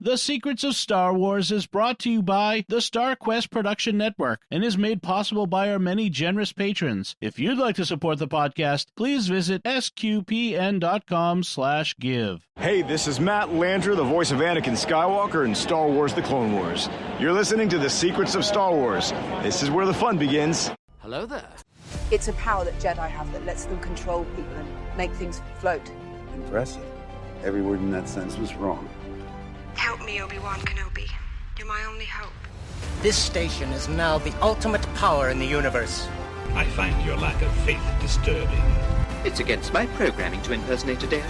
The Secrets of Star Wars is brought to you by the StarQuest Production Network and is made possible by our many generous patrons. If you'd like to support the podcast, please visit sqpn.com/give. Hey, this is Matt Landry, the voice of Anakin Skywalker in Star Wars The Clone Wars. You're listening to The Secrets of Star Wars. This is where the fun begins. Hello there. It's a power that Jedi have that lets them control people and make things float. Impressive. Every word in that sentence was wrong. Help me, Obi-Wan Kenobi. You're my only hope. This station is now the ultimate power in the universe. I find your lack of faith disturbing. It's against my programming to impersonate a deity.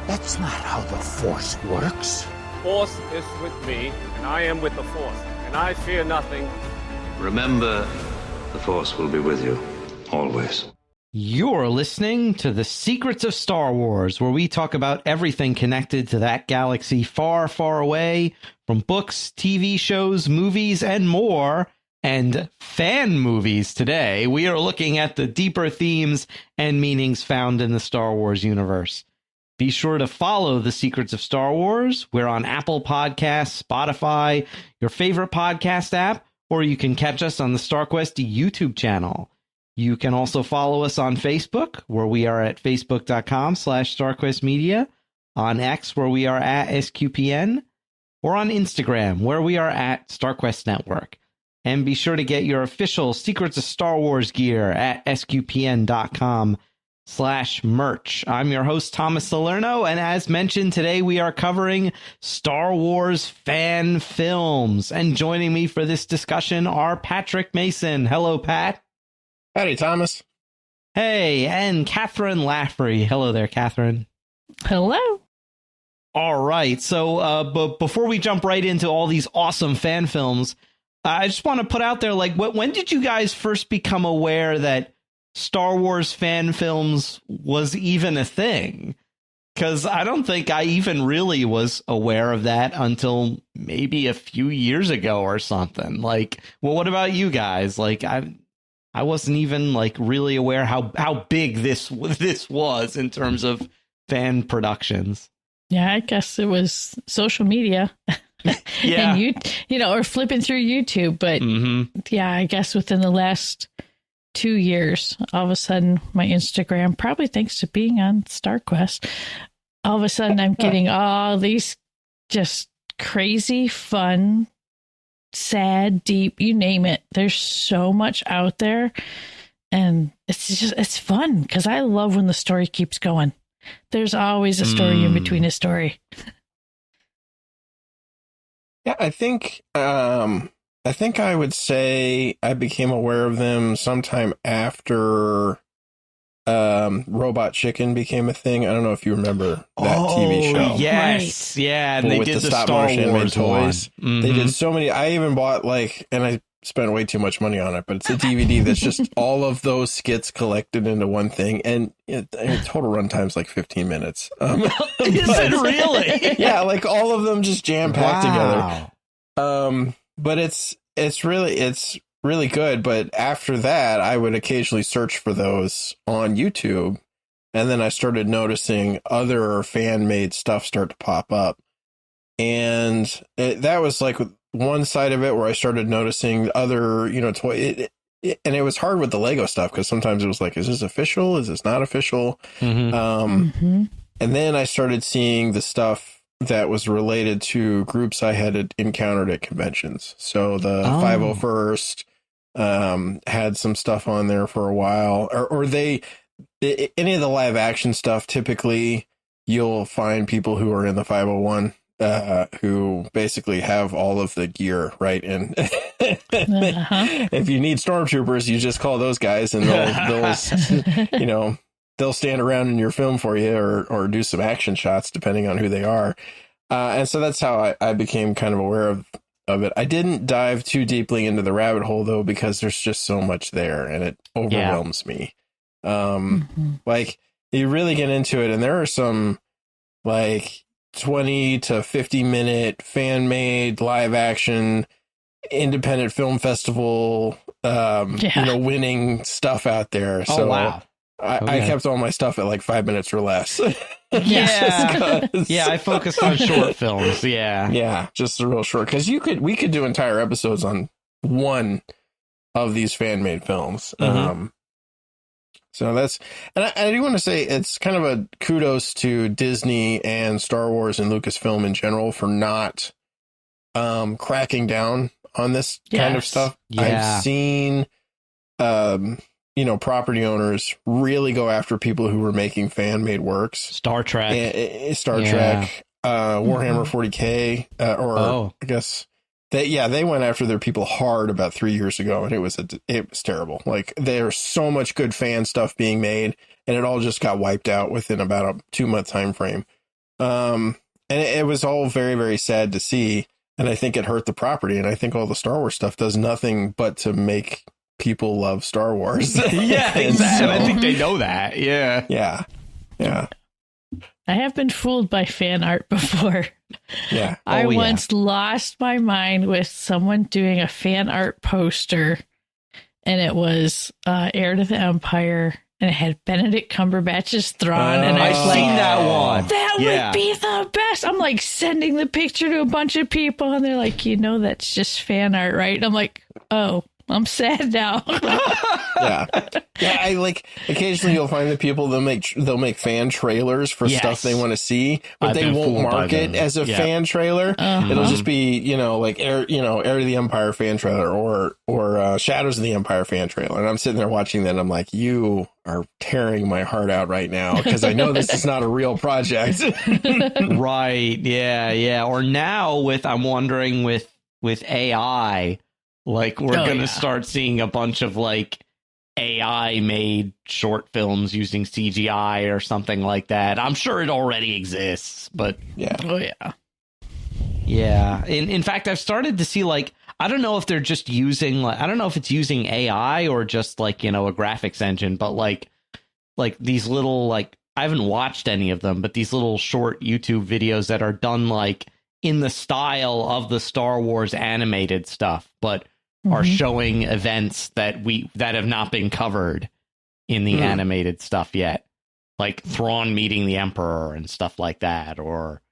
That's not how the Force works. Force is with me, and I am with the Force, and I fear nothing. Remember, the Force will be with you, always. You're listening to The Secrets of Star Wars, where we talk about everything connected to that galaxy far, far away, from books, TV shows, movies, and more. And fan movies today. We are looking at the deeper themes and meanings found in the Star Wars universe. Be sure to follow The Secrets of Star Wars. We're on Apple Podcasts, Spotify, your favorite podcast app, or you can catch us on the StarQuest YouTube channel. You can also follow us on Facebook, where we are at facebook.com/StarQuestMedia, on X, where we are at SQPN, or on Instagram, where we are at StarQuest Network. And be sure to get your official Secrets of Star Wars gear at SQPN.com/merch. I'm your host, Thomas Salerno, and as mentioned, today we are covering Star Wars fan films. And joining me for this discussion are Patrick Mason. Hello, Pat. Howdy, Thomas. Hey, and Kathryn Laffrey. Hello there, Kathryn. Hello. All right, so but before we jump right into all these awesome fan films, I just want to put out there, like, when did you guys first become aware that Star Wars fan films was even a thing? Because I don't think I even really was aware of that until maybe a few years ago or something. Like, well, what about you guys? Like, I wasn't even like really aware how big this was in terms of fan productions. Yeah, I guess it was social media. Yeah. And you know, or flipping through YouTube. But yeah, I guess within the last 2 years, all of a sudden my Instagram, probably thanks to being on StarQuest, all of a sudden I'm getting all these just crazy, fun, sad, deep, you name it. There's so much out there, and it's fun because I love when the story keeps going. There's always a story in between a story. Yeah, I think I would say I became aware of them sometime after Robot Chicken became a thing. I don't know if you remember that TV show. Yes, right. Yeah, and but they with did the stop Star motion Wars toys. One. They did so many. I even bought and I spent way too much money on it, but it's a DVD that's just all of those skits collected into one thing, and total runtime's like 15 minutes. Is it really? Yeah, like all of them just jam packed together. But it's really good. But after that, I would occasionally search for those on YouTube, and then I started noticing other fan made stuff start to pop up, and that was like one side of it where I started noticing other, toy. And it was hard with the Lego stuff because sometimes it was like, is this official? Is this not official? And then I started seeing the stuff that was related to groups I had encountered at conventions. So the 501st had some stuff on there for a while, or any of the live action stuff. Typically, you'll find people who are in the 501 who basically have all of the gear, right? And if you need stormtroopers, you just call those guys, and they'll stand around in your film for you, or do some action shots depending on who they are. And so that's how I became kind of aware of it. I didn't dive too deeply into the rabbit hole though, because there's just so much there, and it overwhelms me. Like, you really get into it, and there are some like 20 to 50 minute fan made live action independent film festival winning stuff out there. So wow. I kept all my stuff at like 5 minutes or less. Yeah. Yeah, I focused on short films. Yeah. Yeah, just a real short. Because we could do entire episodes on one of these fan-made films. Mm-hmm. So that's, and I do want to say it's kind of a kudos to Disney and Star Wars and Lucasfilm in general for not cracking down on this kind of stuff. Yeah. I've seen, property owners really go after people who were making fan-made works. Star Trek, Warhammer 40K, I guess. They went after their people hard about 3 years ago, and it was terrible. Like, there's so much good fan stuff being made, and it all just got wiped out within about a 2-month time frame. And it was all very, very sad to see, and I think it hurt the property, and I think all the Star Wars stuff does nothing but to make people love Star Wars. Yeah, exactly. I think they know that. Yeah. Yeah. I have been fooled by fan art before. Yeah. I once lost my mind with someone doing a fan art poster, and it was Heir to the Empire, and it had Benedict Cumberbatch's Thrawn. And I've seen that one. That would be the best. I'm like sending the picture to a bunch of people, and they're like, that's just fan art, right? And I'm like, oh, I'm sad now. Yeah. I like occasionally you'll find that people they'll make fan trailers for stuff they want to see, but they won't mark it as a fan trailer. It'll just be like Heir to the Empire fan trailer or Shadows of the Empire fan trailer, and I'm sitting there watching that, and I'm like, you are tearing my heart out right now because I know this is not a real project. Right? Yeah. Or now I'm wondering with AI. Like, we're going to start seeing a bunch of, like, AI-made short films using CGI or something like that. I'm sure it already exists, but... Yeah. Oh, yeah. Yeah. In fact, I've started to see, like, I don't know if they're just using, I don't know if it's using AI or just, like, a graphics engine, but, like these little, like, I haven't watched any of them, but these little short YouTube videos that are done, like, in the style of the Star Wars animated stuff, but are showing events that have not been covered in the animated stuff yet, like Thrawn meeting the Emperor and stuff like that, or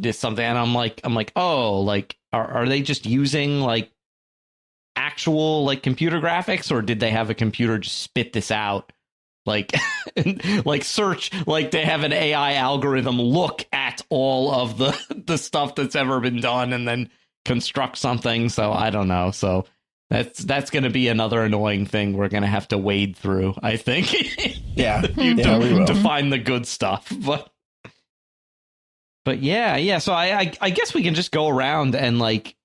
just something. And I'm like, oh, like, are they just using like actual like computer graphics, or did they have a computer just spit this out? Like, like search, like they have an AI algorithm look at all of the stuff that's ever been done and then construct something. So I don't know. So that's going to be another annoying thing we're going to have to wade through, I think. To find the good stuff. But yeah. So I guess we can just go around and like,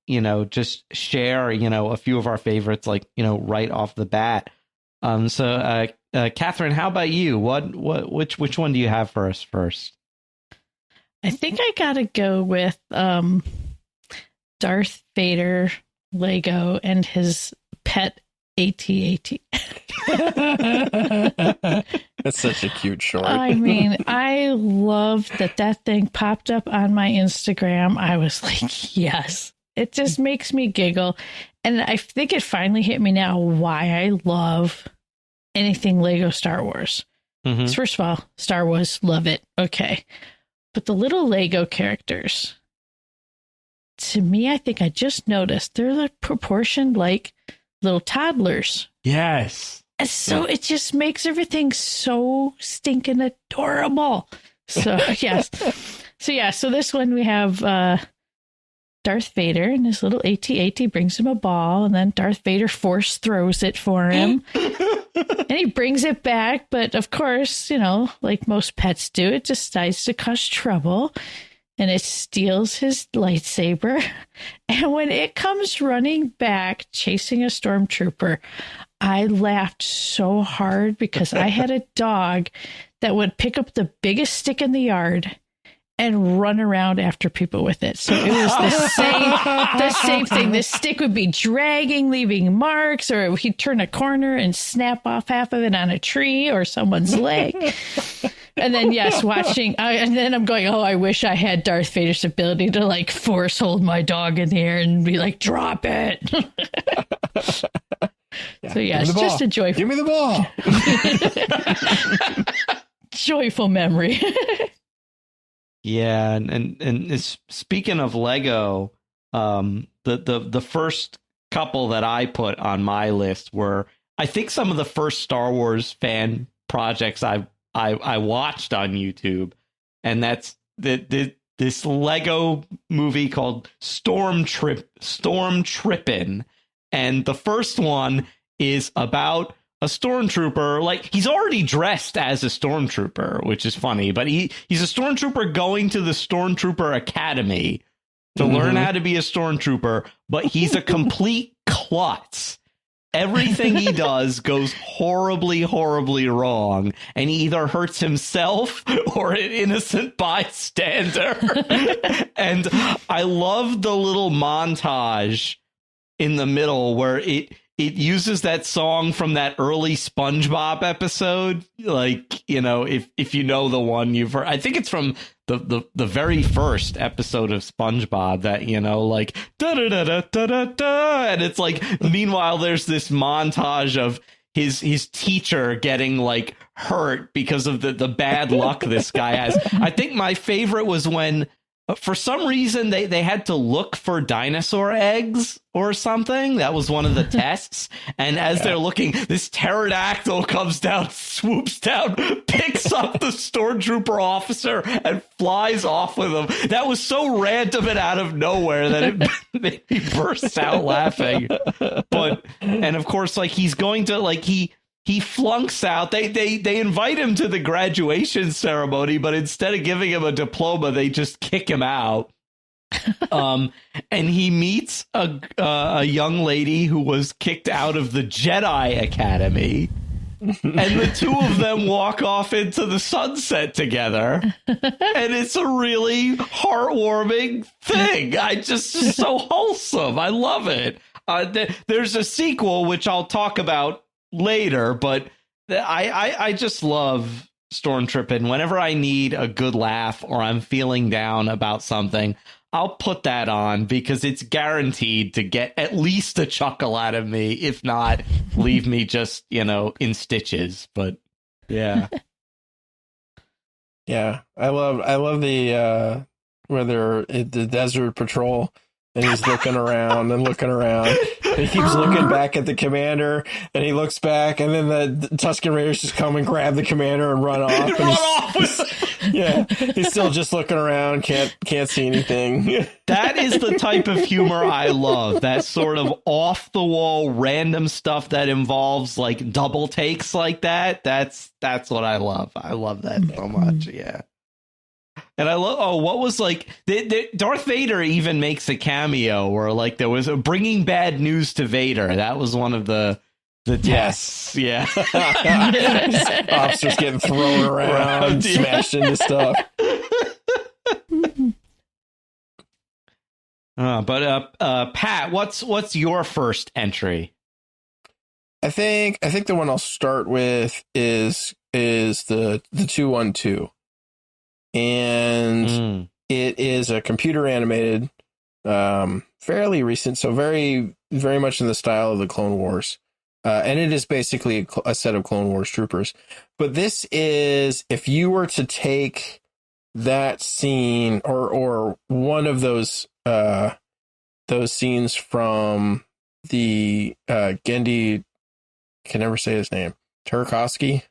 just share, a few of our favorites, like, right off the bat. So Kathryn, how about you? Which one do you have for us first? I think I gotta go with Darth Vader Lego and his pet AT-AT. That's such a cute short. I mean, I love that thing popped up on my Instagram. I was like, yes. It just makes me giggle. And I think it finally hit me now why I love anything Lego Star Wars. So first of all, Star Wars, love it. Okay. But the little Lego characters, to me, I think I just noticed they're the proportioned like little toddlers. Yes. And so it just makes everything so stinking adorable. So, yes. So this one we have Darth Vader and his little AT-AT brings him a ball, and then Darth Vader force throws it for him. And he brings it back, but of course, like most pets do, it decides to cause trouble. And it steals his lightsaber. And when it comes running back, chasing a stormtrooper, I laughed so hard because I had a dog that would pick up the biggest stick in the yard and run around after people with it. So it was the same thing. The stick would be dragging, leaving marks, or he'd turn a corner and snap off half of it on a tree or someone's leg. And then, watching, and then I'm going, I wish I had Darth Vader's ability to like force hold my dog in the air and be like, drop it. So yeah, it's just a joyful. Give me the ball. Joyful memory. Yeah, and speaking of Lego, the first couple that I put on my list were, I think, some of the first Star Wars fan projects I watched on YouTube, and that's this Lego movie called Storm Trippin', and the first one is about a stormtrooper. Like, he's already dressed as a stormtrooper, which is funny, but he's a stormtrooper going to the Stormtrooper Academy to learn how to be a stormtrooper, but he's a complete klutz. Everything he does goes horribly, horribly wrong, and he either hurts himself or an innocent bystander. And I love the little montage in the middle where it uses that song from that early SpongeBob episode. Like, you know, if you know the one you've heard, I think it's from the very first episode of SpongeBob, that, you know, like da da da da da da da, and it's like, meanwhile there's this montage of his teacher getting like hurt because of the bad luck this guy has. I think my favorite was when, for some reason, they had to look for dinosaur eggs or something. That was one of the tests. And as they're looking, this pterodactyl comes down, swoops down, picks up the stormtrooper officer, and flies off with him. That was so random and out of nowhere that it made me burst out laughing. And of course, like, he's going to, like, he flunks out. They invite him to the graduation ceremony, but instead of giving him a diploma, they just kick him out. And he meets a young lady who was kicked out of the Jedi Academy, and the two of them walk off into the sunset together, and it's a really heartwarming thing. Just so wholesome. I love it. There's a sequel, which I'll talk about later, but I just love Storm Trippin'. Whenever I need a good laugh or I'm feeling down about something, I'll put that on, because it's guaranteed to get at least a chuckle out of me, if not leave me just, you know, in stitches. But yeah. Yeah, I love the where they're at the desert patrol, and he's looking around and looking around. And he keeps looking back at the commander, and he looks back, and then the Tusken Raiders just come and grab the commander and run off. He's still just looking around, can't see anything. That is the type of humor I love. That sort of off the wall random stuff that involves like double takes like that. That's what I love. I love that so much. Yeah. And I love, what was like, Darth Vader even makes a cameo where like there was a bringing bad news to Vader. That was one of the tests. Yeah. Officers getting thrown around, smashed into stuff. Pat, what's your first entry? I think the one I'll start with is the 212. And it is a computer animated, fairly recent, so very, very much in the style of the Clone Wars. And it is basically a set of Clone Wars troopers. But this is, if you were to take that scene or one of those scenes from the Gendy, can never say his name, Tartakovsky.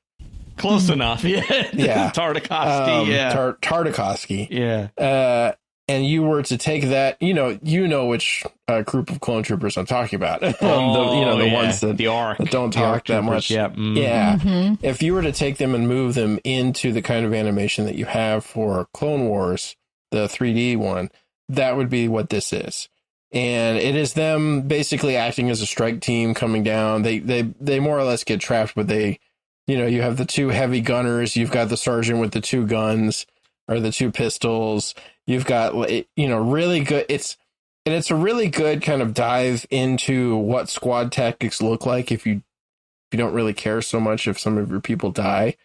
Close enough, yeah. Tartakovsky, Tartakovsky. Yeah. And you were to take that, you know which group of clone troopers I'm talking about. The ones that don't talk that much. Yeah. Yeah. Mm-hmm. If you were to take them and move them into the kind of animation that you have for Clone Wars, the 3D one, that would be what this is. And it is them basically acting as a strike team coming down. They more or less get trapped, but you have the two heavy gunners. You've got the sergeant with the two guns or the two pistols. You've got, really good. It's a really good kind of dive into what squad tactics look like if you don't really care so much if some of your people die.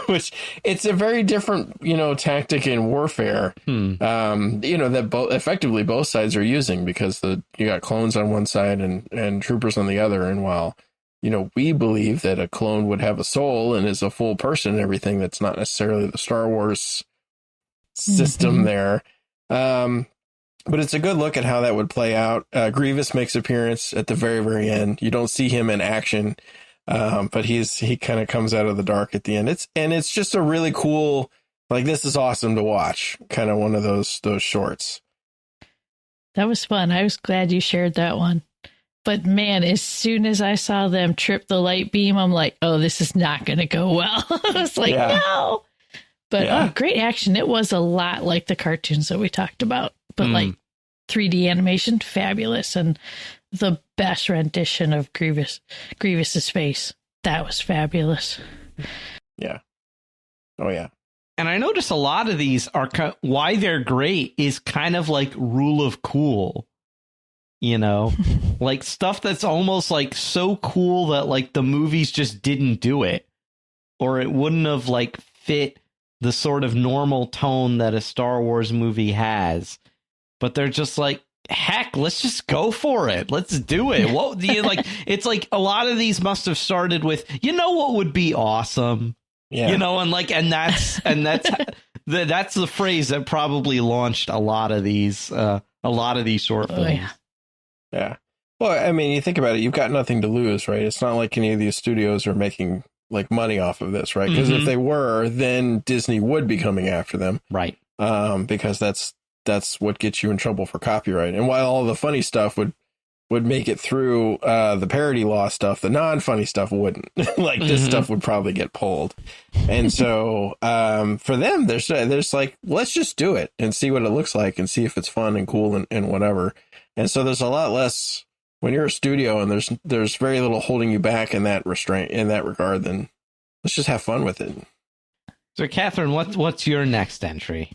Which it's a very different, tactic in warfare, that effectively both sides are using, because you got clones on one side and troopers on the other. And while, we believe that a clone would have a soul and is a full person and everything, that's not necessarily the Star Wars system there. But it's a good look at how that would play out. Grievous makes appearance at the very, very end. You don't see him in action, but he kind of comes out of the dark at the end. It's just a really cool, like, this is awesome to watch, kind of one of those shorts. That was fun. I was glad you shared that one. But man, as soon as I saw them trip the light beam, I'm like, oh, this is not going to go well. I was like, no. But great action. It was a lot like the cartoons that we talked about, but like 3D animation, fabulous. And the best rendition of Grievous's face. That was fabulous. Yeah. Oh, yeah. And I notice a lot of these are why they're great is kind of like rule of cool, like stuff that's almost like so cool that like the movies just didn't do it, or it wouldn't have like fit the sort of normal tone that a Star Wars movie has. But they're just like, heck, let's just go for it. Let's do it. What do you like? It's like a lot of these must have started with, what would be awesome. Yeah. And that's that's the phrase that probably launched a lot of these short films. Oh, yeah. Yeah. Well, I mean, you think about it, you've got nothing to lose, right? It's not like any of these studios are making like money off of this, right? Because if they were, then Disney would be coming after them. Right. Because that's what gets you in trouble for copyright. And while all the funny stuff would make it through the parody law stuff, the non-funny stuff wouldn't. Like this stuff would probably get pulled. And so for them, there's like, let's just do it and see what it looks like and see if it's fun and cool and whatever. And so there's a lot less when you're a studio and there's very little holding you back in that regard, then let's just have fun with it. So Kathryn, what's your next entry?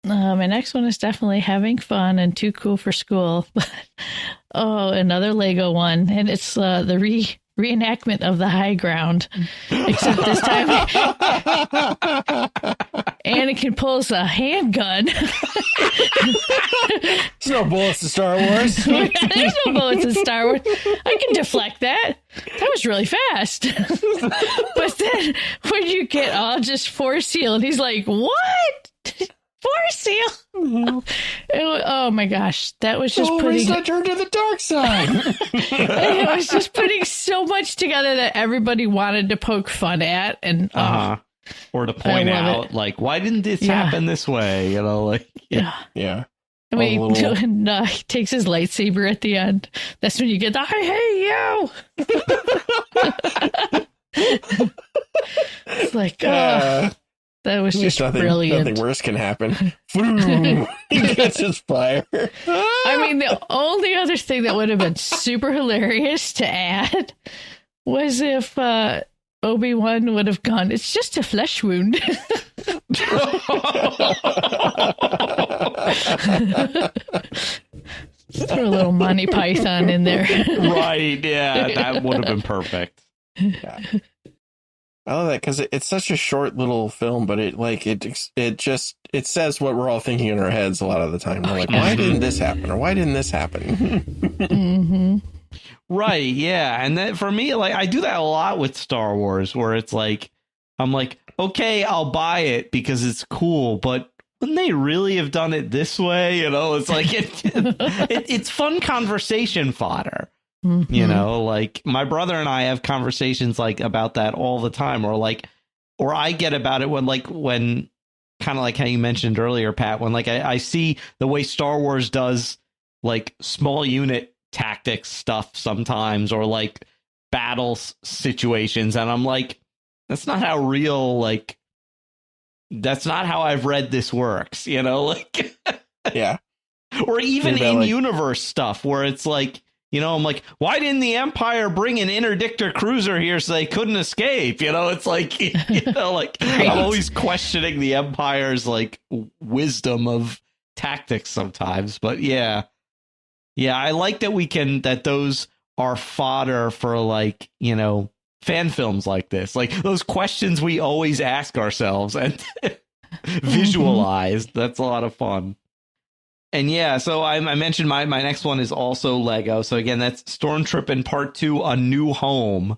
My next one is definitely having fun and too cool for school. Another Lego one. And it's the reenactment of the high ground. Except this time Anakin pulls a handgun. There's no bullets in Star Wars. There's no bullets in Star Wars. I can deflect that. That was really fast. But then when you get all just Force Seal, and he's like, what? Force Seal. Oh my gosh, that was just putting. Turn to the dark side. It was just putting so much together that everybody wanted to poke fun at, and or to point out, like, why didn't this happen this way? Yeah. I mean, he takes his lightsaber at the end. That's when you get the I hate you. It's like, that was just brilliant. Nothing worse can happen. He catches fire. I mean, the only other thing that would have been super hilarious to add was if Obi-Wan would have gone, it's just a flesh wound. Throw a little Monty Python in there. Right, yeah, that would have been perfect. Yeah. I love that because it's such a short little film, but it says what we're all thinking in our heads a lot of the time. We're like, why didn't this happen? Or why didn't this happen? Right, yeah. And then for me, like, I do that a lot with Star Wars, where it's like, I'm like, okay, I'll buy it because it's cool, but wouldn't they really have done it this way? It's like, it's fun conversation fodder. Like my brother and I have conversations like about that all the time, or I get about it when kind of like how you mentioned earlier, Pat, when like I see the way Star Wars does like small unit tactics stuff sometimes, or like battle situations. And I'm like, that's not how that's not how I've read this works, like, yeah. Or even in universe stuff where it's like, I'm like, why didn't the Empire bring an interdictor cruiser here so they couldn't escape? It's like, like I'm always questioning the Empire's like wisdom of tactics sometimes. But yeah, I like that that those are fodder for like, fan films like this, like those questions we always ask ourselves and visualize. That's a lot of fun. And yeah, so I mentioned my next one is also Lego. So again, that's Stormtrooper Part 2, A New Home,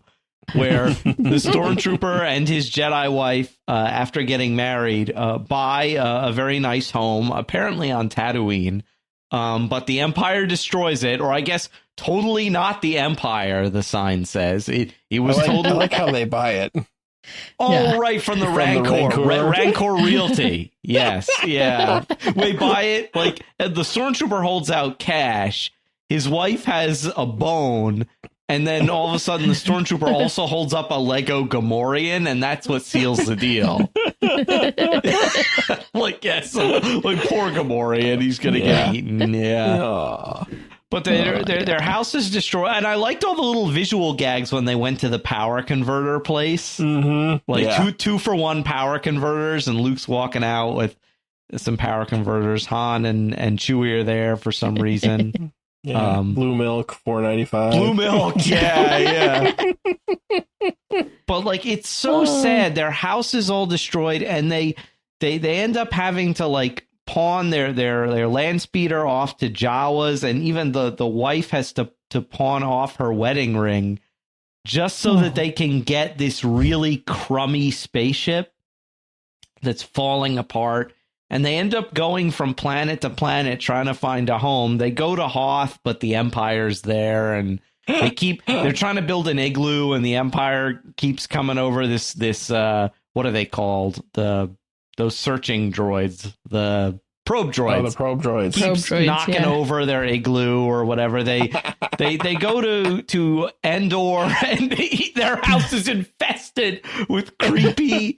where the Stormtrooper and his Jedi wife, after getting married, buy a very nice home, apparently on Tatooine. But the Empire destroys it, or I guess totally not the Empire, the sign says. It was totally... I like how they buy it. Oh, yeah. Right, from the Rancor. Rancor Realty. Yes, yeah. We buy it, like, the Stormtrooper holds out cash, his wife has a bone, and then all of a sudden the Stormtrooper also holds up a Lego Gamorrean, and that's what seals the deal. Like, yes, like poor Gamorrean, he's gonna get eaten. Yeah. Aww. But their house is destroyed, and I liked all the little visual gags when they went to the power converter place. Mm-hmm. Like two for one power converters, and Luke's walking out with some power converters. Han and Chewie are there for some reason. Yeah. Blue milk, $4.95. Blue milk, yeah. But like, it's so sad. Their house is all destroyed, and they end up having to like pawn their land speeder off to Jawas, and even the wife has to pawn off her wedding ring just so that they can get this really crummy spaceship that's falling apart. And they end up going from planet to planet trying to find a home. They go to Hoth, but the Empire's there, and they're trying to build an igloo, and the Empire keeps coming over this what are they called? Those searching droids, the probe droids. Oh, the probe droids. Keeps knocking over their igloo or whatever. They go to Endor, and their house is infested with creepy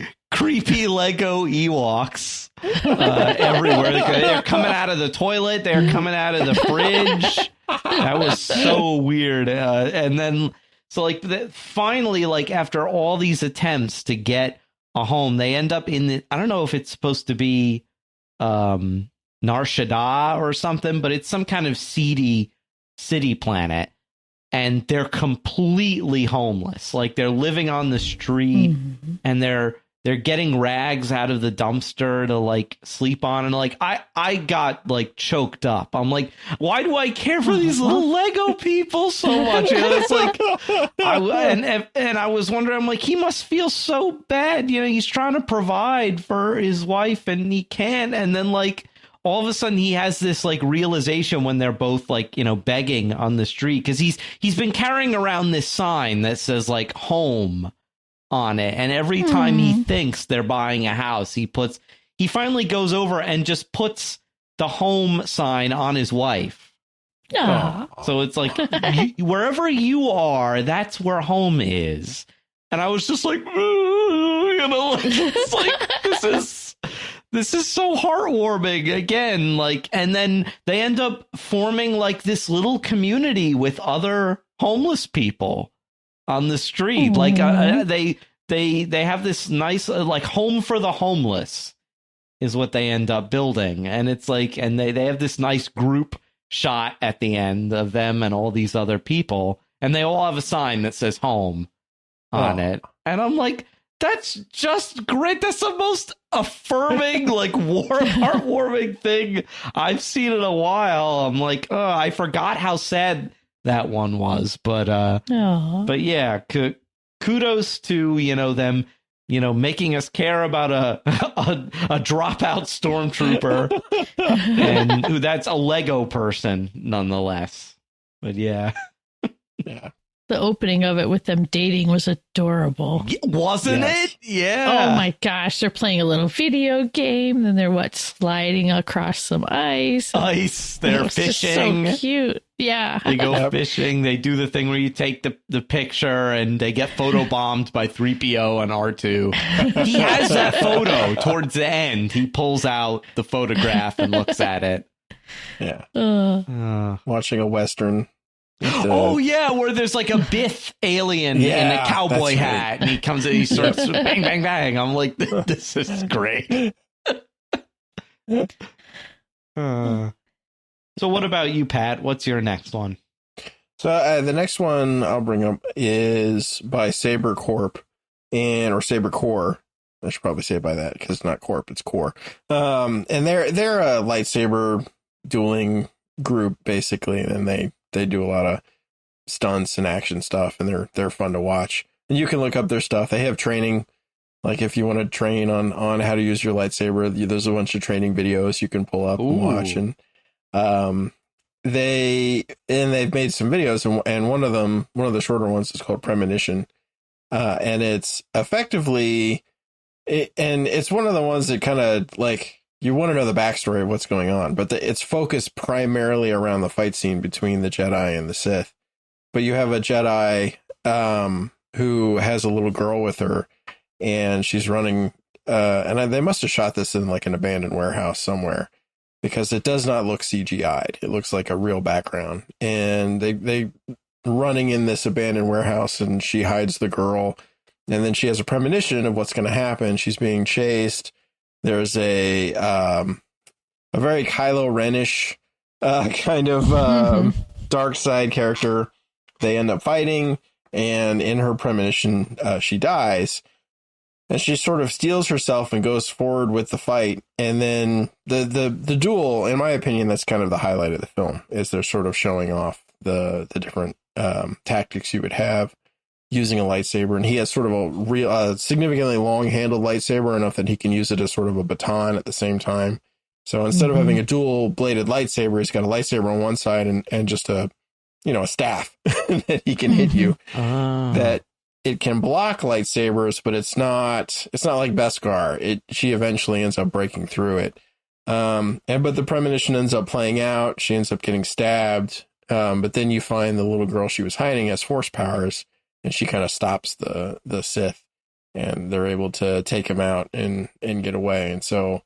Lego Ewoks everywhere. They're coming out of the toilet. They're coming out of the fridge. That was so weird. And then, so like finally, like after all these attempts to get a home, they end up in I don't know if it's supposed to be Nar Shaddaa or something, but it's some kind of seedy city planet, and they're completely homeless. Like they're living on the street, and they're getting rags out of the dumpster to like sleep on, and like I got like choked up. I'm like, why do I care for these little Lego people so much? You know, it's like and I was wondering, I'm like, he must feel so bad. You know, he's trying to provide for his wife and he can't. And then like all of a sudden he has this like realization when they're both like, you know, begging on the street, because he's been carrying around this sign that says like home on it, and every time he thinks they're buying a house, he finally goes over and just puts the home sign on his wife. So it's like, wherever you are, that's where home is. And I was just like, you know, like, it's like this is so heartwarming again. Like, and then they end up forming like this little community with other homeless people on the street. Like they have this nice like home for the homeless is what they end up building. And it's like, and they have this nice group shot at the end of them and all these other people, and they all have a sign that says home on it. And I'm like, that's just great. That's the most affirming, like heartwarming thing I've seen in a while. I'm like, oh, I forgot how sad that one was, but yeah, kudos to, you know, them, you know, making us care about a dropout stormtrooper, and who that's a Lego person nonetheless. But yeah. The opening of it with them dating was adorable. Wasn't it? Yeah. Oh my gosh. They're playing a little video game. Then they're sliding across some ice. They're fishing. Just so cute. Yeah. They go fishing. They do the thing where you take the picture and they get photobombed by 3PO and R2. He has that photo towards the end. He pulls out the photograph and looks at it. Yeah. Watching a Western. Where there's like a Biff alien in a cowboy hat, and he comes in, he starts bang, bang, bang. I'm like, this is great. So what about you, Pat? What's your next one? So the next one I'll bring up is by Saber Corp or Saber Core. I should probably say it by that because it's not Corp, it's Core. And they're a lightsaber dueling group basically, and they do a lot of stunts and action stuff, and they're fun to watch. And you can look up their stuff. They have training, like if you want to train on how to use your lightsaber, there's a bunch of training videos you can pull up and watch. And they've made some videos, and one of the shorter ones is called Premonition, and it's effectively and it's one of the ones that kind of like you want to know the backstory of what's going on, but it's focused primarily around the fight scene between the Jedi and the Sith. But you have a Jedi who has a little girl with her, and she's running and they must have shot this in like an abandoned warehouse somewhere, because it does not look CGI'd. It looks like a real background. And they running in this abandoned warehouse, and she hides the girl. And then she has a premonition of what's going to happen. She's being chased. There's a very Kylo Ren-ish kind of dark side character. They end up fighting, and in her premonition, she dies. And she sort of steels herself and goes forward with the fight. And then the duel, in my opinion, that's kind of the highlight of the film, is they're sort of showing off the different tactics you would have using a lightsaber. And he has sort of a real significantly long-handled lightsaber, enough that he can use it as sort of a baton at the same time. So instead of having a dual-bladed lightsaber, he's got a lightsaber on one side and just a staff that he can hit you. That it can block lightsabers, but it's not like Beskar. She eventually ends up breaking through it. But the premonition ends up playing out. She ends up getting stabbed. But then you find the little girl she was hiding has force powers, and she kind of stops the Sith, and they're able to take him out and get away. And so,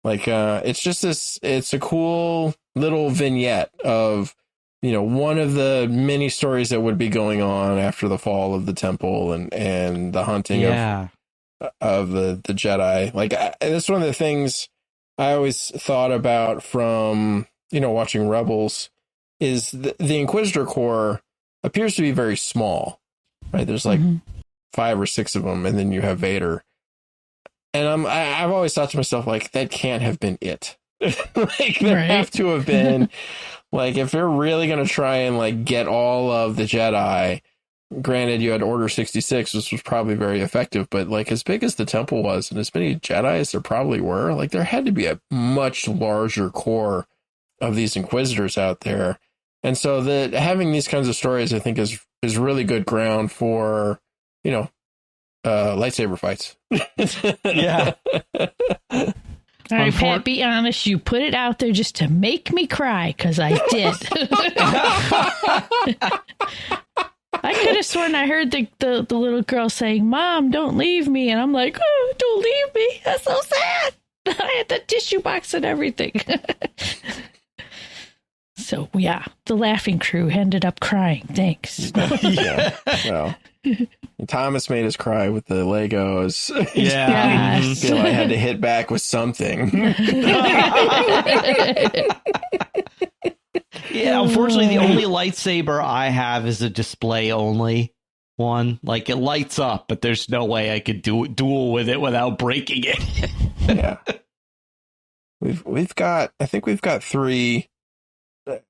like, it's a cool little vignette of, one of the many stories that would be going on after the fall of the temple and the hunting of the Jedi. Like, that's one of the things I always thought about from, watching Rebels, is the Inquisitor Corps appears to be very small, right? There's like 5 or 6 of them, and then you have Vader. And I've always thought to myself, like, that can't have been it. Like, there have to have been, like, if they're really going to try and, like, get all of the Jedi, granted, you had Order 66, which was probably very effective, but, like, as big as the temple was, and as many Jedi as there probably were, like, there had to be a much larger core of these Inquisitors out there. And so having these kinds of stories, I think, is really good ground for, lightsaber fights. Yeah. All right, Pat, be honest. You put it out there just to make me cry, because I did. I could have sworn I heard the little girl saying, "Mom, don't leave me." And I'm like, "Oh, don't leave me. That's so sad." I had the tissue box and everything. So, yeah, the laughing crew ended up crying. Thanks. Yeah. Well, Thomas made us cry with the Legos. Yeah. Yes. Feel I had to hit back with something. Yeah, unfortunately, the only lightsaber I have is a display only one. Like, it lights up, but there's no way I could duel with it without breaking it. Yeah. I think we've got 3.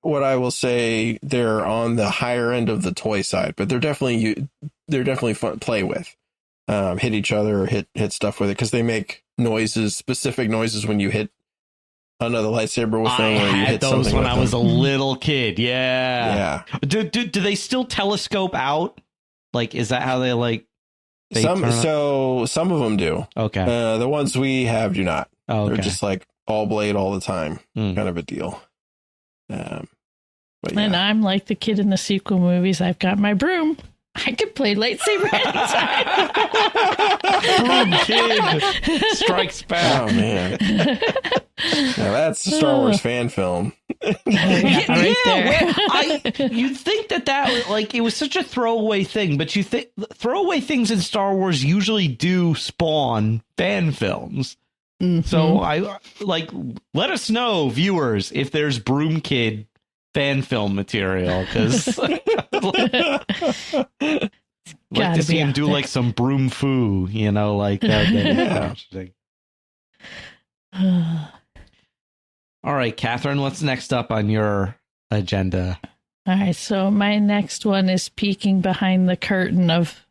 What I will say, they're on the higher end of the toy side, but they're definitely fun to play with. Hit each other, or hit stuff with it, because they make specific noises when you hit another lightsaber with them. I had those when I was a little kid. Yeah. Do they still telescope out? Like, is that how they like? Some of them do. Okay. The ones we have do not. Oh, okay. They're just like all blade all the time, kind of a deal. But yeah. And I'm like the kid in the sequel movies. I've got my broom. I could play lightsaber anytime. Broom kid strikes back. Oh man, now that's a Star Wars fan film. You'd think that like, it was such a throwaway thing, but you think throwaway things in Star Wars usually do spawn fan films. So let us know, viewers, if there's Broom Kid fan film material, because like to see him do like some broom foo, you know, like that. Interesting. All right, Kathryn, what's next up on your agenda? All right, so my next one is peeking behind the curtain of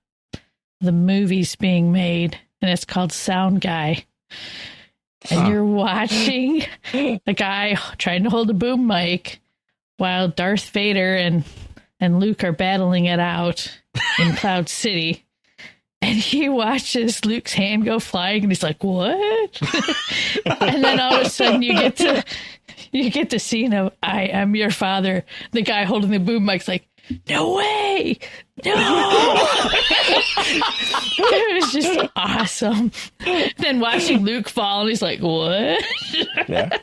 the movies being made, and it's called Sound Guy. And you're watching a guy trying to hold a boom mic while Darth Vader and Luke are battling it out in Cloud City. And he watches Luke's hand go flying, and he's like, "What?" And then all of a sudden, you get the scene of "I am your father." The guy holding the boom mic's like, "No way, no!" It was just awesome. Then watching Luke fall, and he's like, "What?" Yeah.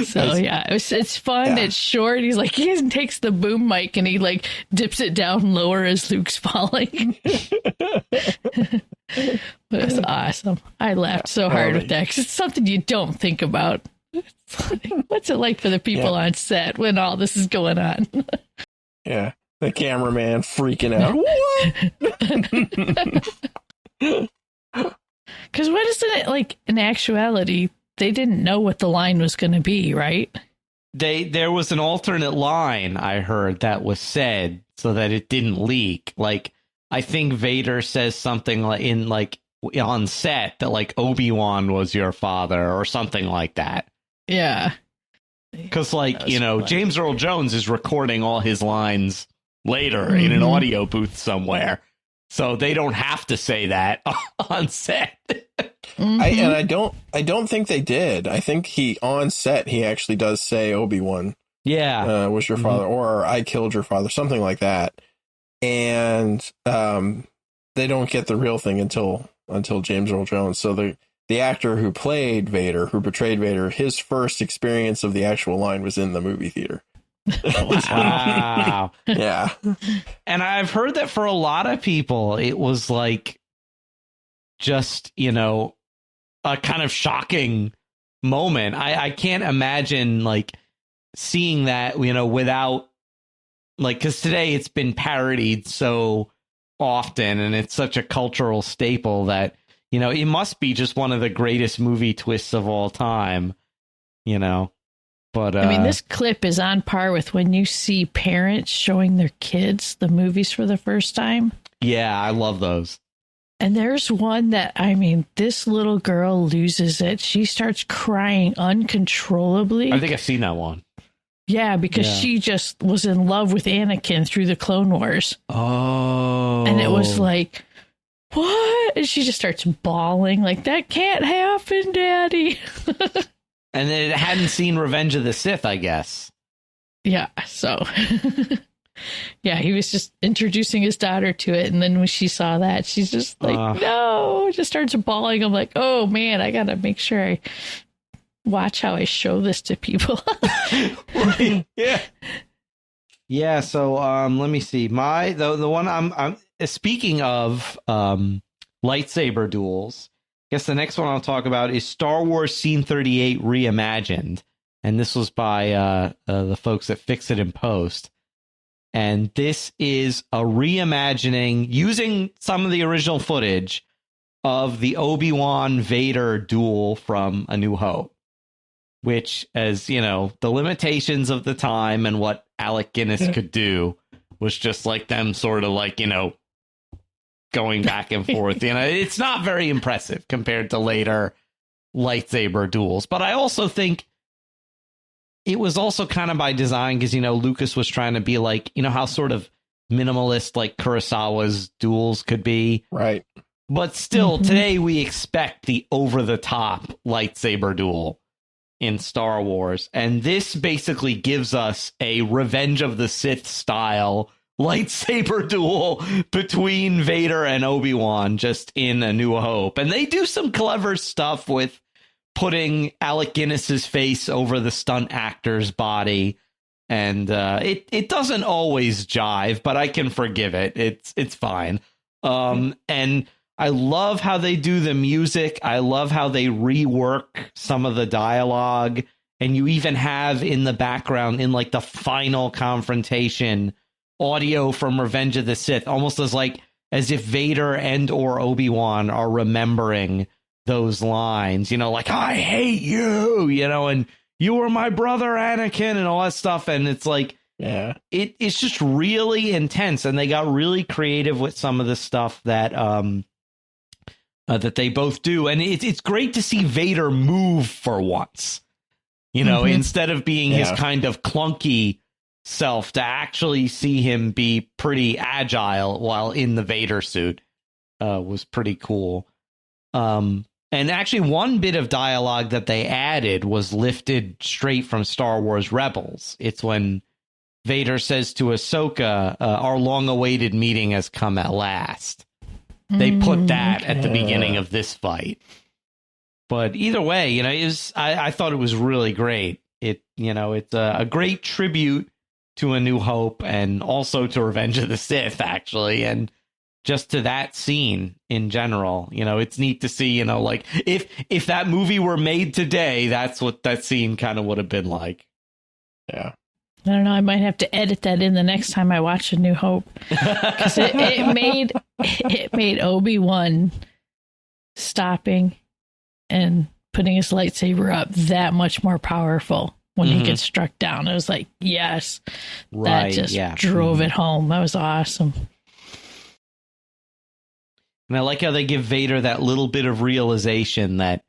So yeah, it's fun. Yeah. It's short. He's like, he takes the boom mic and he like dips it down lower as Luke's falling. It was awesome. I laughed so hard with that because it's something you don't think about. What's it like for the people on set when all this is going on? Yeah, the cameraman freaking out. What? Because what isn't it like in actuality? They didn't know what the line was going to be, right? There was an alternate line I heard that was said so that it didn't leak. Like, I think Vader says something like on set that like Obi-Wan was your father or something like that. Yeah. Because like, you know, funny. James Earl Jones is recording all his lines later in an audio booth somewhere. So they don't have to say that on set. I don't think they did. I think on set he actually does say Obi-Wan. Yeah, was your father, or I killed your father, something like that. And they don't get the real thing until James Earl Jones. So the actor who played Vader, who portrayed Vader, his first experience of the actual line was in the movie theater. Wow. Yeah. And I've heard that for a lot of people, it was like just, you know, a kind of shocking moment. I can't imagine like seeing that, you know, without like, because today it's been parodied so often and it's such a cultural staple that, you know, it must be just one of the greatest movie twists of all time, you know. But I mean, this clip is on par with when you see parents showing their kids the movies for the first time. Yeah, I love those. And there's one that, I mean, this little girl loses it. She starts crying uncontrollably. I think I've seen that one. Yeah, because she just was in love with Anakin through the Clone Wars. Oh. And it was like, what? And she just starts bawling like, that can't happen, Daddy. And it hadn't seen Revenge of the Sith, I guess. Yeah, so... Yeah, he was just introducing his daughter to it, and then when she saw that, she's just like, no, just starts bawling. I'm like, oh, man, I got to make sure I watch how I show this to people. Right. Yeah. Yeah, so let me see. The one I'm speaking of lightsaber duels, I guess the next one I'll talk about is Star Wars Scene 38 Reimagined. And this was by the folks at Fix It in Post. And this is a reimagining using some of the original footage of the Obi-Wan Vader duel from A New Hope, which, as you know, the limitations of the time and what Alec Guinness could do was just like them sort of like, you know, going back and forth. You know, it's not very impressive compared to later lightsaber duels. But I also think it was also kind of by design because, you know, Lucas was trying to be like, you know, how sort of minimalist like Kurosawa's duels could be. Right. But still, today we expect the over-the-top lightsaber duel in Star Wars. And this basically gives us a Revenge of the Sith style lightsaber duel between Vader and Obi-Wan just in A New Hope. And they do some clever stuff with putting Alec Guinness's face over the stunt actor's body, and it doesn't always jive, but I can forgive it. It's fine. And I love how they do the music. I love how they rework some of the dialogue And you even have in the background, in like the final confrontation, audio from Revenge of the Sith, almost as if Vader and or Obi-Wan are remembering those lines, like, I hate you, and you were my brother, Anakin, and all that stuff. And it's like, yeah, it's just really intense. And they got really creative with some of the stuff that that they both do. And it's great to see Vader move for once, instead of being his kind of clunky self, to actually see him be pretty agile while in the Vader suit was pretty cool. And actually, one bit of dialogue that they added was lifted straight from Star Wars Rebels. It's when Vader says to Ahsoka, our long-awaited meeting has come at last. They put that at the beginning of this fight. But either way, I thought it was really great. It's a great tribute to A New Hope and also to Revenge of the Sith, actually, and just to that scene in general. It's neat to see, like if that movie were made today, that's what that scene kind of would have been like. Yeah. I don't know. I might have to edit that in the next time I watch A New Hope, because it made Obi-Wan stopping and putting his lightsaber up that much more powerful when he gets struck down. It was like, yes, that just drove it home. That was awesome. And I like how they give Vader that little bit of realization that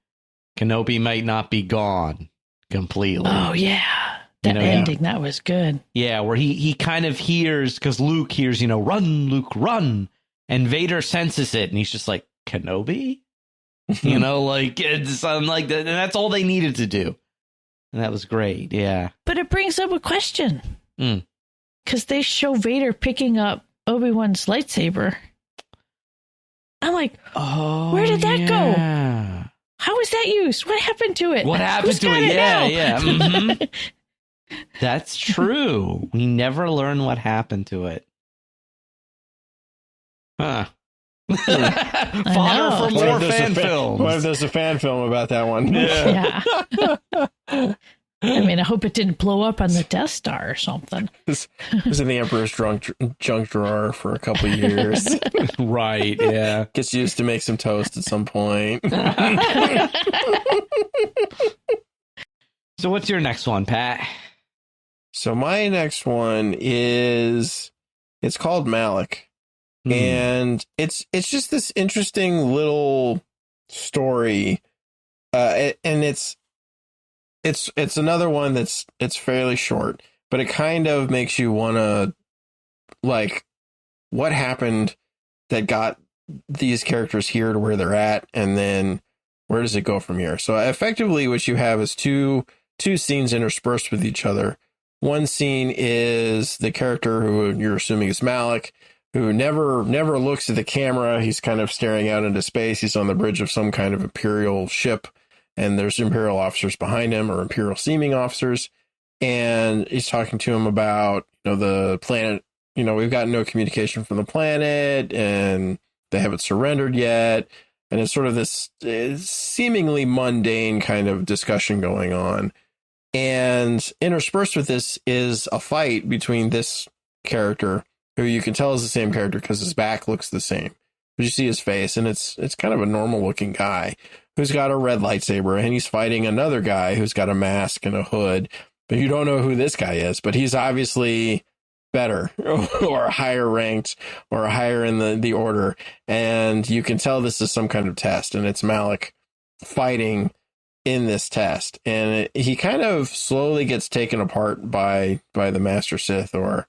Kenobi might not be gone completely. Oh, yeah. That ending, that was good. Yeah, where he kind of hears, because Luke hears, run, Luke, run. And Vader senses it, and he's just like, Kenobi? It's something like that. And that's all they needed to do. And that was great, yeah. But it brings up a question. Because they show Vader picking up Obi-Wan's lightsaber. I'm like, where did that go? How was that used? What happened to it? What happened to it? Yeah. Mm-hmm. That's true. We never learn what happened to it. Huh. Fodder for more fan films. What if there's a fan film about that one? Yeah. I mean, I hope it didn't blow up on the Death Star or something. This was in the Emperor's junk drawer for a couple of years. Right, yeah. Gets used to make some toast at some point. So what's your next one, Pat? So my next one it's called Malik. And it's just this interesting little story. And it's another one it's fairly short, but it kind of makes you want to, like, what happened that got these characters here to where they're at, and then where does it go from here? So effectively what you have is two scenes interspersed with each other. One scene is the character who you're assuming is Malik, who never looks at the camera. He's kind of staring out into space. He's on the bridge of some kind of Imperial ship, and there's Imperial officers behind him, or Imperial seeming officers. And he's talking to him about, the planet. We've got no communication from the planet, and they haven't surrendered yet. And it's sort of this seemingly mundane kind of discussion going on. And interspersed with this is a fight between this character, who you can tell is the same character because his back looks the same, but you see his face, and it's kind of a normal looking guy who's got a red lightsaber, and he's fighting another guy who's got a mask and a hood, but you don't know who this guy is, but he's obviously better or higher ranked or higher in the order. And you can tell this is some kind of test, and it's Malik fighting in this test. And he kind of slowly gets taken apart by the Master Sith, or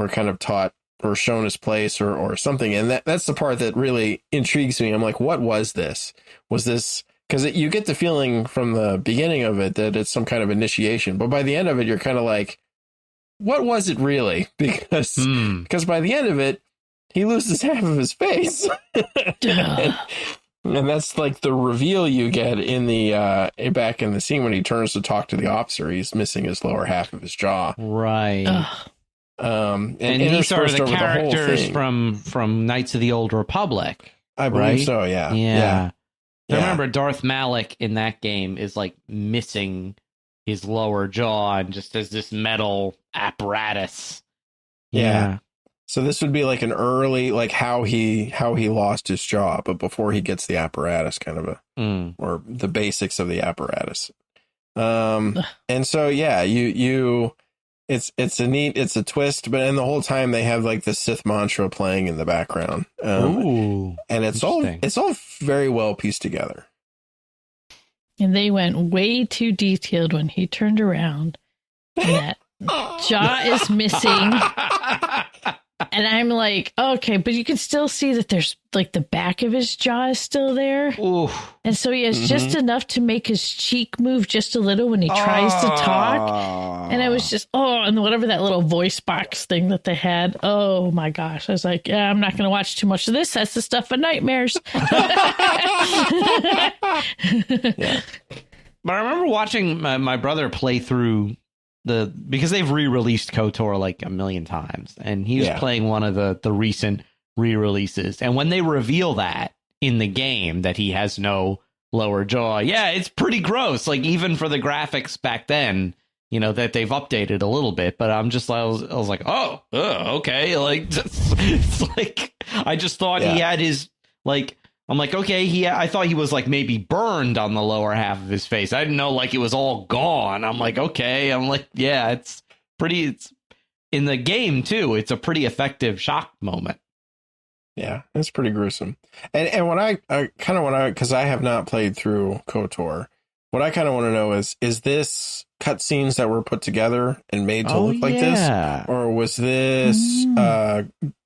kind of taught or shown his place or something. And that's the part that really intrigues me. I'm like, what was this? Was this, because you get the feeling from the beginning of it that it's some kind of initiation, but by the end of it, you're kind of like, what was it really? Because by the end of it, he loses half of his face. And that's like the reveal you get in the back in the scene when he turns to talk to the officer. He's missing his lower half of his jaw. Right. And these are the characters from Knights of the Old Republic. I believe so, yeah. Yeah. Remember, Darth Malik in that game is like missing his lower jaw and just as this metal apparatus. Yeah. So this would be like an early, like how he lost his jaw, but before he gets the apparatus, kind of or the basics of the apparatus. And so it's a twist, but and the whole time they have like the Sith mantra playing in the background. And it's all very well pieced together. And they went way too detailed when he turned around and that jaw is missing. And I'm like, okay, but you can still see that there's like the back of his jaw is still there. Oof. And so he has just enough to make his cheek move just a little when he tries to talk. And I was just, and whatever that little voice box thing that they had. Oh my gosh. I was like, yeah, I'm not going to watch too much of this. That's the stuff of nightmares. Yeah. But I remember watching my brother play through because they've re-released KOTOR like a million times, and he was playing one of the recent re-releases, and when they reveal that in the game that he has no lower jaw, it's pretty gross, like even for the graphics back then, that they've updated a little bit. But I was like, okay, like it's like I just thought he had his like, I'm like, okay, I thought he was like maybe burned on the lower half of his face. I didn't know like it was all gone. I'm like, okay. I'm like, yeah, it's in the game too. It's a pretty effective shock moment. Yeah, it's pretty gruesome. And what I kind of want to, because I have not played through KOTOR, what I kind of want to know is this cutscenes that were put together and made to look like this? Or was this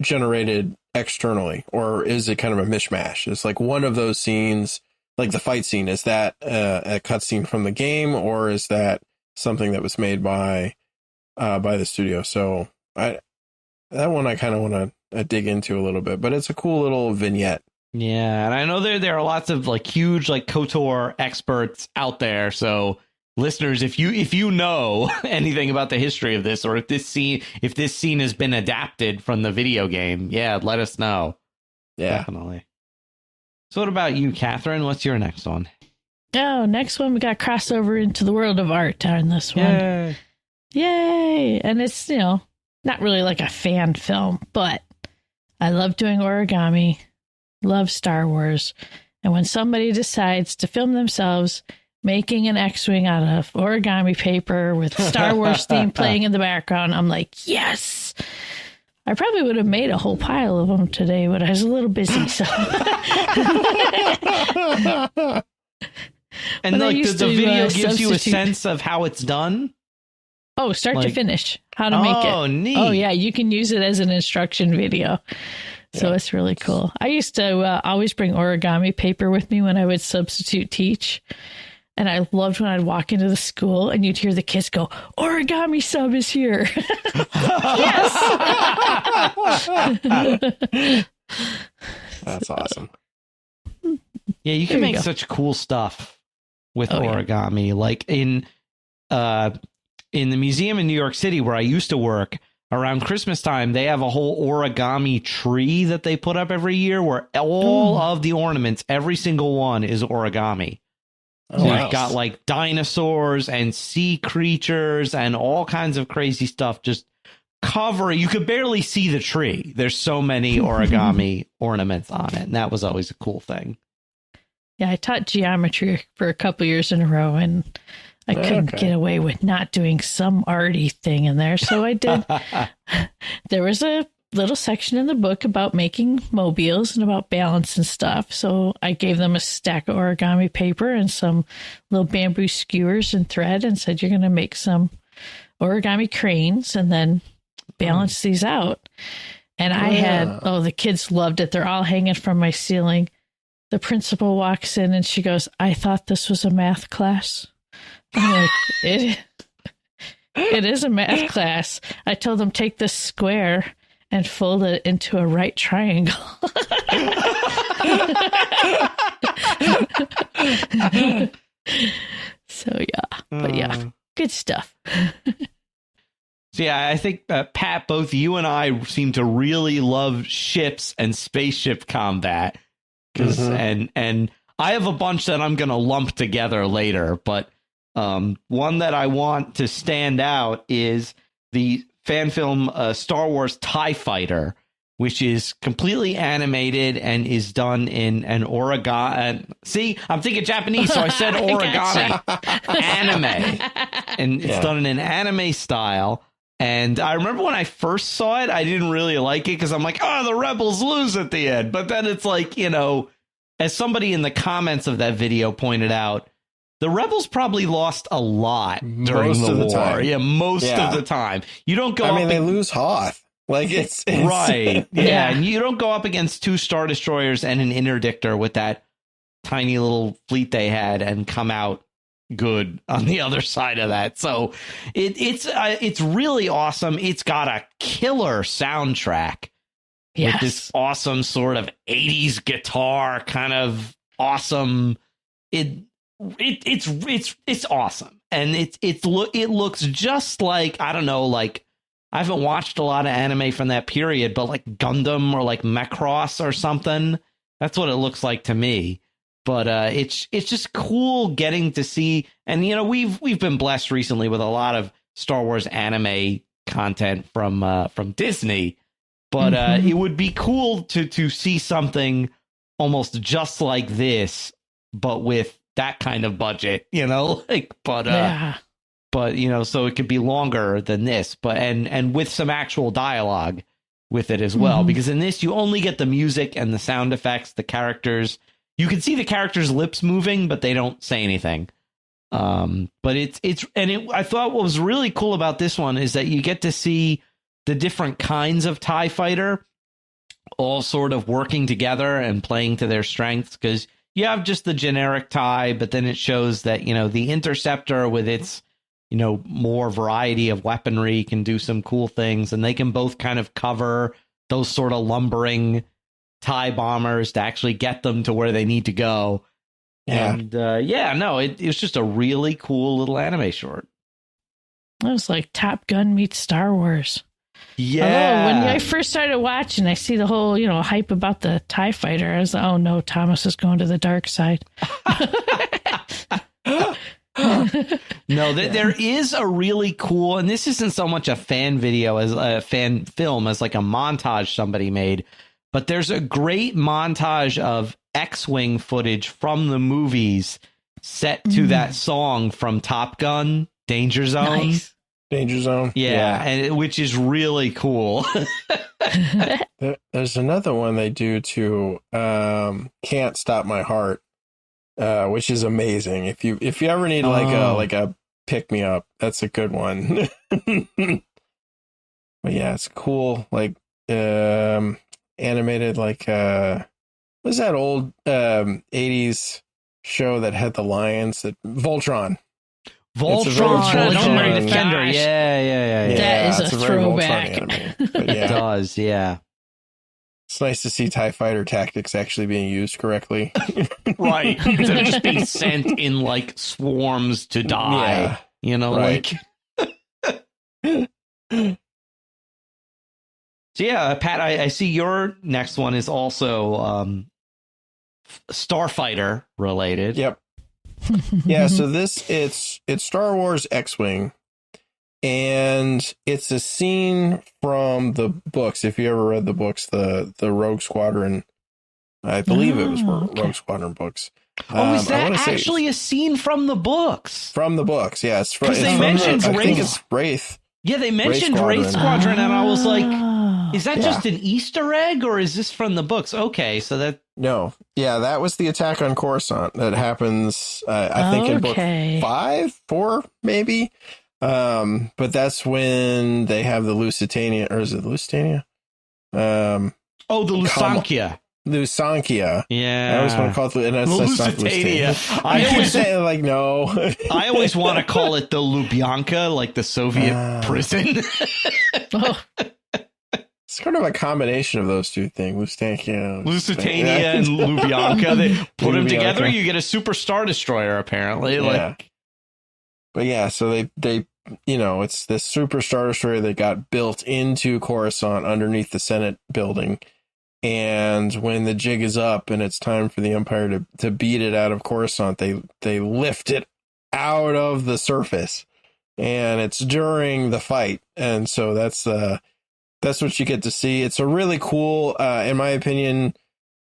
generated externally, or is it kind of a mishmash? It's like one of those scenes, like the fight scene, is that a cutscene from the game, or is that something that was made by the studio? So that one I kind of want to dig into a little bit, but it's a cool little vignette. Yeah, and I know there are lots of like huge like KOTOR experts out there, so listeners, if you know anything about the history of this, or if this scene has been adapted from the video game, let us know. Yeah, definitely. So what about you, Kathryn? What's your next one? Oh, next one, we got crossover into the world of art on this one. Yay! And it's, not really like a fan film, but I love doing origami, love Star Wars. And when somebody decides to film themselves making an X-Wing out of origami paper with Star Wars theme playing in the background, I'm like, yes! I probably would have made a whole pile of them today, but I was a little busy. So. And like the video gives you a sense of how it's done? Oh, start to finish, how to make it. Oh, neat. Oh, yeah, you can use it as an instruction video. So it's really cool. I used to always bring origami paper with me when I would substitute teach. And I loved when I'd walk into the school and you'd hear the kids go, origami sub is here. Yes. That's awesome. Yeah, you can make such cool stuff with origami. Like in the museum in New York City where I used to work, around Christmas time, they have a whole origami tree that they put up every year where all of the ornaments, every single one, is origami. So you've got like dinosaurs and sea creatures and all kinds of crazy stuff just covering. You could barely see the tree. There's so many origami ornaments on it. And that was always a cool thing. Yeah, I taught geometry for a couple years in a row, and I couldn't get away with not doing some arty thing in there. So I did. There was a little section in the book about making mobiles and about balance and stuff. So I gave them a stack of origami paper and some little bamboo skewers and thread and said, you're going to make some origami cranes and then balance these out. And I had, the kids loved it. They're all hanging from my ceiling. The principal walks in and she goes, I thought this was a math class. I'm like, it is a math class. I told them, take this square and fold it into a right triangle. So, good stuff. So, I think, Pat, both you and I seem to really love ships and spaceship combat. And I have a bunch that I'm going to lump together later, but One that I want to stand out is the fan film Star Wars TIE Fighter, which is completely animated and is done in an origami. See, I'm thinking Japanese, so I said origami anime. And it's done in an anime style. And I remember when I first saw it, I didn't really like it because I'm like, oh, the rebels lose at the end. But then it's like, you know, as somebody in the comments of that video pointed out, the rebels probably lost a lot during the war. Time. Yeah, most of the time. You don't go up they lose Hoth. Like it's right. Yeah. And you don't go up against 2 Star Destroyers and an interdictor with that tiny little fleet they had and come out good on the other side of that. So it's really awesome. It's got a killer soundtrack with this awesome sort of 80s guitar kind of awesome. It's awesome. And it looks just like, I don't know, like I haven't watched a lot of anime from that period, but like Gundam or like Macross or something. That's what it looks like to me. But it's just cool getting to see. And, you know, we've been blessed recently with a lot of Star Wars anime content from Disney. But it would be cool to see something almost just like this, but with that kind of budget, you know, like, but, you know, so it could be longer than this, but and with some actual dialogue with it as well, because in this you only get the music and the sound effects, the characters. You can see the characters' lips moving, but they don't say anything. But I thought what was really cool about this one is that you get to see the different kinds of TIE fighter all sort of working together and playing to their strengths, because you have just the generic TIE, but then it shows that, you know, the Interceptor with its, you know, more variety of weaponry can do some cool things, and they can both kind of cover those sort of lumbering TIE bombers to actually get them to where they need to go. Yeah. And it was just a really cool little anime short. It was like Top Gun meets Star Wars. Yeah. Although when I first started watching, I see the whole, you know, hype about the TIE fighter. I was like, oh no, Thomas is going to the dark side. No, there is a really cool, and this isn't so much a fan video as a fan film as like a montage somebody made, but there's a great montage of X-Wing footage from the movies set to that song from Top Gun, Danger Zone. Nice. Danger Zone. Yeah. And which is really cool. There's another one they do too. Can't Stop My Heart. Which is amazing. If you ever need like a pick me up, that's a good one. But yeah, it's cool. Like animated, like what's that old 80s show that had the lions? Voltron. Legendary Defender. Gosh. Yeah. That is a throwback. It does, yeah. It's nice to see TIE fighter tactics actually being used correctly. Right. They're just being sent in like swarms to die. Yeah. You know, right. like. So yeah, Pat, I see your next one is also Starfighter related. Yep. Yeah, so it's Star Wars X-Wing, and it's a scene from the books. If you ever read the books, the Rogue Squadron, I believe it was Rogue Squadron books. Is that actually a scene from the books? From the books, yes. Yeah, because they mentioned I think it's Wraith. Yeah, they mentioned Wraith Squadron, and I was like, is that just an Easter egg, or is this from the books? Okay, so that... No. Yeah, that was the attack on Coruscant that happens, I think, in book 4, maybe. But that's when they have the Lusitania, or is it Lusitania? The Lusankia. Lusankia. Yeah. I always want to call it Lusitania. I always say, like, no. I always want to call it the Lubyanka, like the Soviet prison. It's kind of a combination of those two things, Lusitania and Lubyanka. They put them together, you get a super Star Destroyer, apparently. Yeah. Like, but yeah, so they it's this super Star Destroyer that got built into Coruscant underneath the Senate building. And when the jig is up and it's time for the Empire to beat it out of Coruscant, they lift it out of the surface, and it's during the fight, and so that's what you get to see. It's a really cool, in my opinion,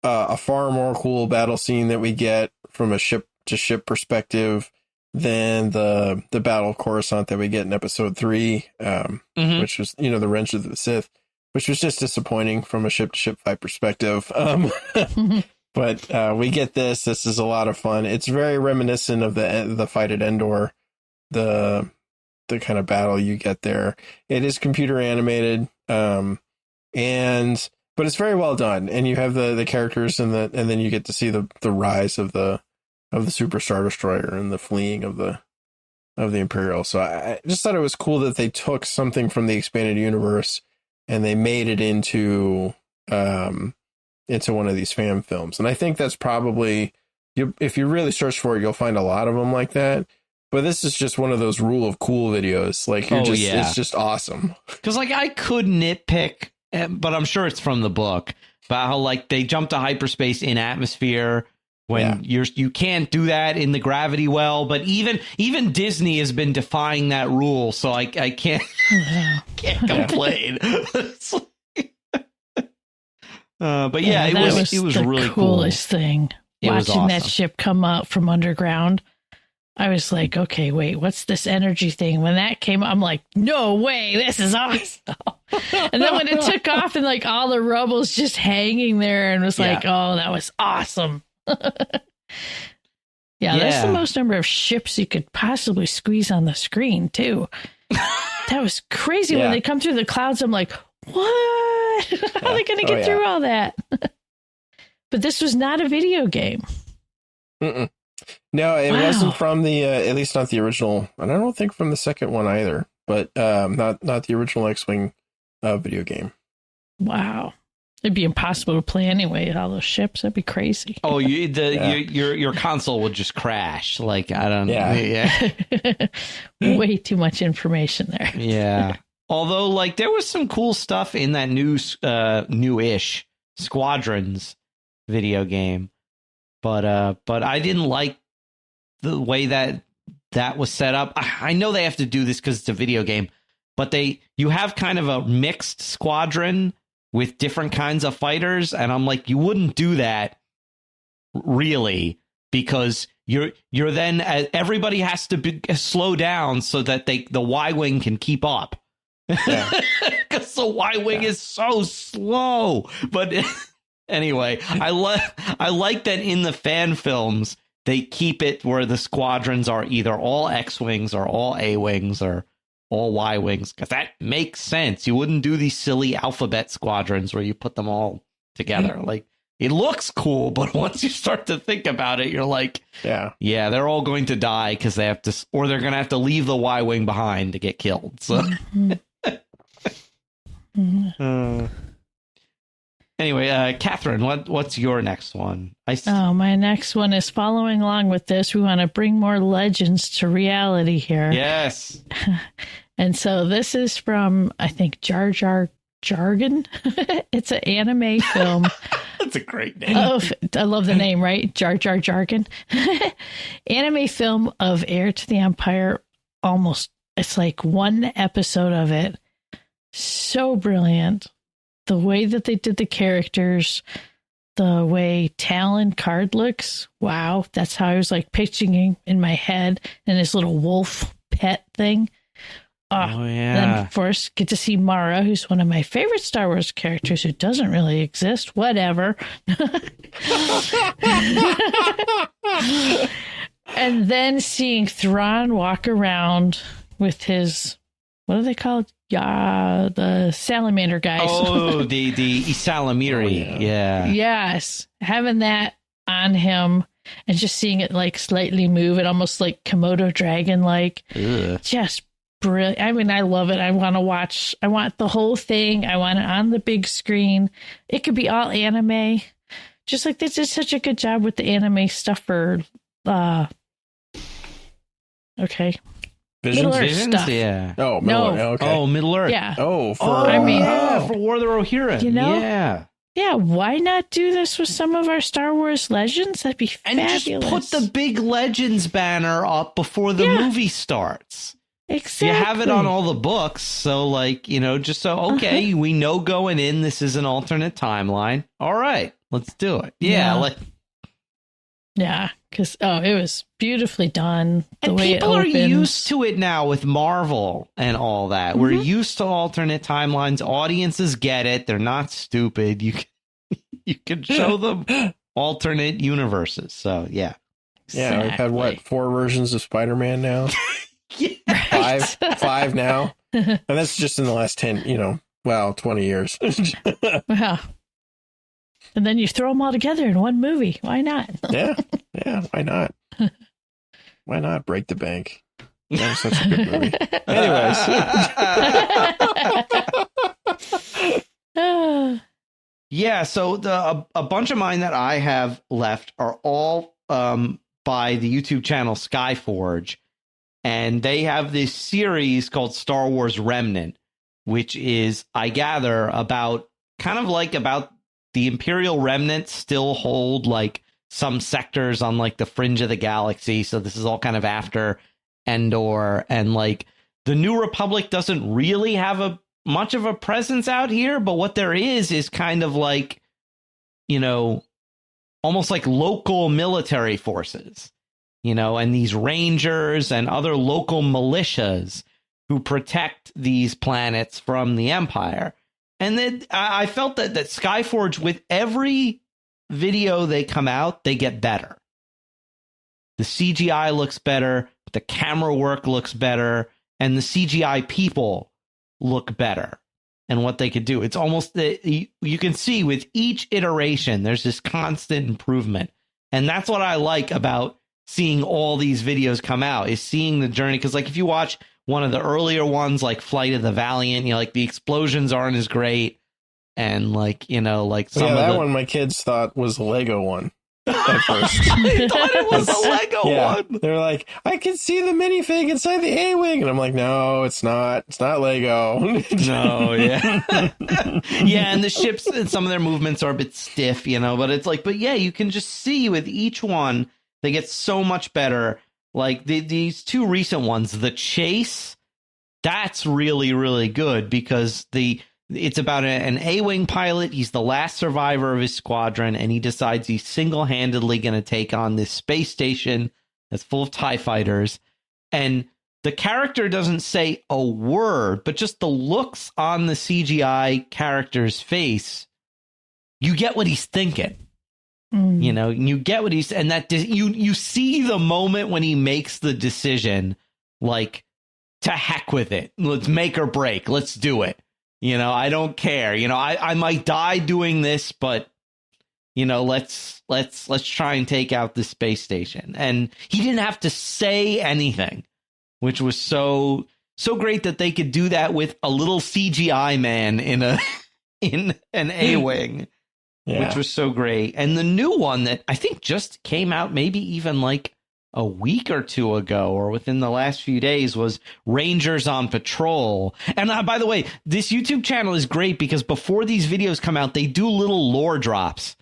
a far more cool battle scene that we get from a ship to ship perspective than the Battle of Coruscant that we get in episode 3, which was, the Revenge of the Sith, which was just disappointing from a ship to ship fight perspective. But we get this. This is a lot of fun. It's very reminiscent of the fight at Endor, the kind of battle you get there. It is computer animated, but it's very well done. And you have the characters and then you get to see the rise of the Super Star Destroyer and the fleeing of the Imperial. So I just thought it was cool that they took something from the expanded universe and they made it into one of these fan films. And I think that's probably, if you really search for it, you'll find a lot of them like that. But this is just one of those rule of cool videos. Like, it's just awesome. Because, like, I could nitpick, but I'm sure it's from the book, about how, like, they jump to hyperspace in atmosphere when you can't do that in the gravity well. But even Disney has been defying that rule, so I can't complain. But yeah, it was the really coolest thing. It was Watching awesome. that ship come up from underground, I was like, okay, wait, what's this energy thing? When that came, I'm like, no way, this is awesome. And then when it took off and like all the rubble's just hanging there and was like, oh, that was awesome. That's the most number of ships you could possibly squeeze on the screen too. That was crazy. When they come through the clouds, I'm like, what? How are they going to get through all that? But this was not a video game. Mm-mm. No, it wasn't from the, at least not the original, and I don't think from the second one either, but not the original X-Wing video game. Wow. It'd be impossible to play anyway, all those ships. That'd be crazy. Oh, your console would just crash. Like, I don't know. Way too much information there. Yeah. Although, like, there was some cool stuff in that newish Squadrons video game. But I didn't like the way that was set up. I know they have to do this because it's a video game, but you have kind of a mixed squadron with different kinds of fighters, and I'm like, you wouldn't do that really, because you're then everybody has to slow down so that the Y-wing can keep up. Because the Y-wing is so slow. But anyway, I like that in the fan films they keep it where the squadrons are either all X-wings or all A-wings or all Y-wings, because that makes sense. You wouldn't do these silly alphabet squadrons where you put them all together. Like, it looks cool, but once you start to think about it, you're like, yeah, they're all going to die because they have to, or they're going to have to leave the Y-wing behind to get killed. So. Anyway, Kathryn, what's your next one? My next one is following along with this. We want to bring more legends to reality here. Yes. And so this is from, I think, Jar Jar Jargon. It's an anime film. That's a great name. I love the name, right? Jar Jar Jargon. Anime film of Heir to the Empire. It's like one episode of it. So brilliant. The way that they did the characters, the way Talon Card looks. Wow. That's how I was like picturing in my head, and his little wolf pet thing. Oh, yeah. Then, of course, get to see Mara, who's one of my favorite Star Wars characters who doesn't really exist. Whatever. And then seeing Thrawn walk around with his, what are they called? Yeah, the salamander guys. Oh, the Isalamiri. Yeah. Yes. Having that on him and just seeing it like slightly move, it almost like Komodo dragon like. Just brilliant. I mean, I love it. I want the whole thing. I want it on the big screen. It could be all anime. Just like they did such a good job with the anime stuff for Visions stuff. Yeah. Oh, Middle Earth. Okay. Oh, Middle Earth. Yeah. Oh, for War of the Rohirrim. You know? Yeah. Yeah, why not do this with some of our Star Wars legends? That'd be fabulous. And just put the big Legends banner up before the movie starts. Exactly. You have it on all the books, so like, just so, okay, we know going in, this is an alternate timeline. All right, let's do it. Yeah. Yeah, because, it was beautifully done. And people are used to it now with Marvel and all that. We're used to alternate timelines. Audiences get it. They're not stupid. You can show them alternate universes. So, yeah. Yeah, we've had, 4 versions of Spider-Man now? Yeah. Five now? And that's just in the last 10, 20 years. Wow. And then you throw them all together in one movie. Why not? Yeah, why not? Why not break the bank? That was such a good movie. Anyways. Yeah, so a bunch of mine that I have left are all by the YouTube channel Skyforge. And they have this series called Star Wars Remnant, which is, I gather, about the Imperial remnants still hold like some sectors on like the fringe of the galaxy. So this is all kind of after Endor, and like the New Republic doesn't really have much of a presence out here. But what there is kind of like, almost like local military forces, and these rangers and other local militias who protect these planets from the Empire. And then I felt that Skyforge, with every video they come out, they get better. The CGI looks better, the camera work looks better, and the CGI people look better. And what they could do. It's almost that you can see with each iteration, there's this constant improvement. And that's what I like about seeing all these videos come out, is seeing the journey. Because like if you watch one of the earlier ones, like Flight of the Valiant, like the explosions aren't as great. And like, some of that one my kids thought was a Lego one at first. They thought it was a Lego one. They're like, I can see the minifig inside the A-Wing. And I'm like, no, it's not. It's not Lego. No, yeah. Yeah, and the ships and some of their movements are a bit stiff, but it's like, but yeah, you can just see with each one, they get so much better. Like these 2 recent ones, the chase, that's really, really good because it's about an A-Wing pilot. He's the last survivor of his squadron, and he decides he's single-handedly going to take on this space station that's full of TIE fighters. And the character doesn't say a word, but just the looks on the CGI character's face, you get what he's thinking. You get what he's, and that you see the moment when he makes the decision, like, to heck with it. Let's make or break. Let's do it. I don't care. I might die doing this, but let's try and take out the space station. And he didn't have to say anything, which was so great that they could do that with a little CGI man in an A-Wing. Yeah. Which was so great. And the new one that I think just came out maybe even like a week or 2 ago or within the last few days was Rangers on Patrol. And by the way, this YouTube channel is great because before these videos come out, they do little lore drops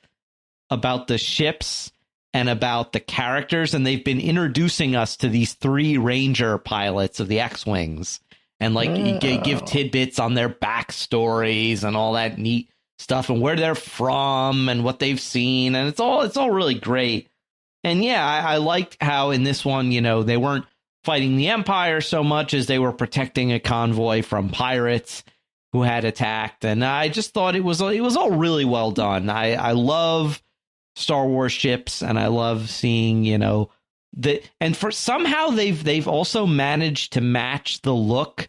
about the ships and about the characters. And they've been introducing us to these 3 Ranger pilots of the X-Wings. And like give tidbits on their backstories and all that neat stuff and where they're from and what they've seen, and it's all really great. And yeah, I liked how in this one, they weren't fighting the Empire so much as they were protecting a convoy from pirates who had attacked. And I just thought it was all really well done. I love Star Wars ships, and I love seeing and for somehow they've also managed to match the look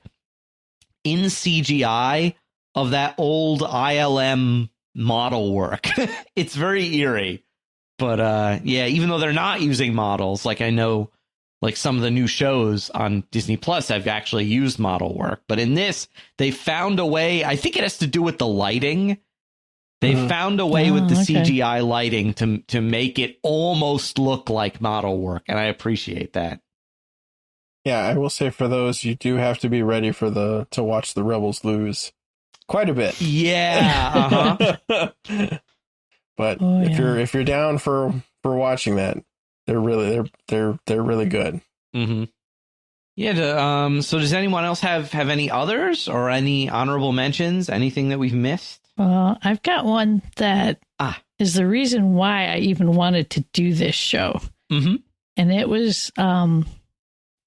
in CGI of that old ILM model work. It's very eerie. But yeah, even though they're not using models, like I know like some of the new shows on Disney Plus have actually used model work. But in this, they found a way. I think it has to do with the lighting. They found a way with the CGI lighting to make it almost look like model work. And I appreciate that. Yeah, I will say for those, you do have to be ready for to watch the Rebels lose. quite a bit. Yeah. But if you're down for watching that, they're really good. Mm-hmm. Yeah. So does anyone else have any others or any honorable mentions? Anything that we've missed? Well, I've got one that is the reason why I even wanted to do this show. Mm-hmm. And it was,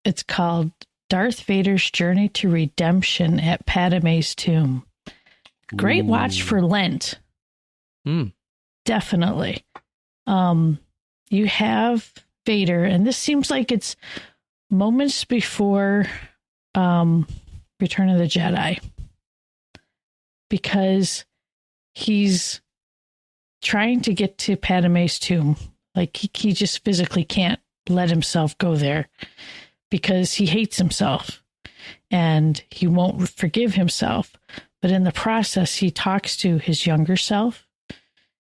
it's called Darth Vader's Journey to Redemption at Padme's Tomb. Great watch for Lent. Definitely. You have Vader, and this seems like it's moments before Return of the Jedi, because he's trying to get to Padme's tomb. Like he just physically can't let himself go there because he hates himself and he won't forgive himself. But in the process, he talks to his younger self.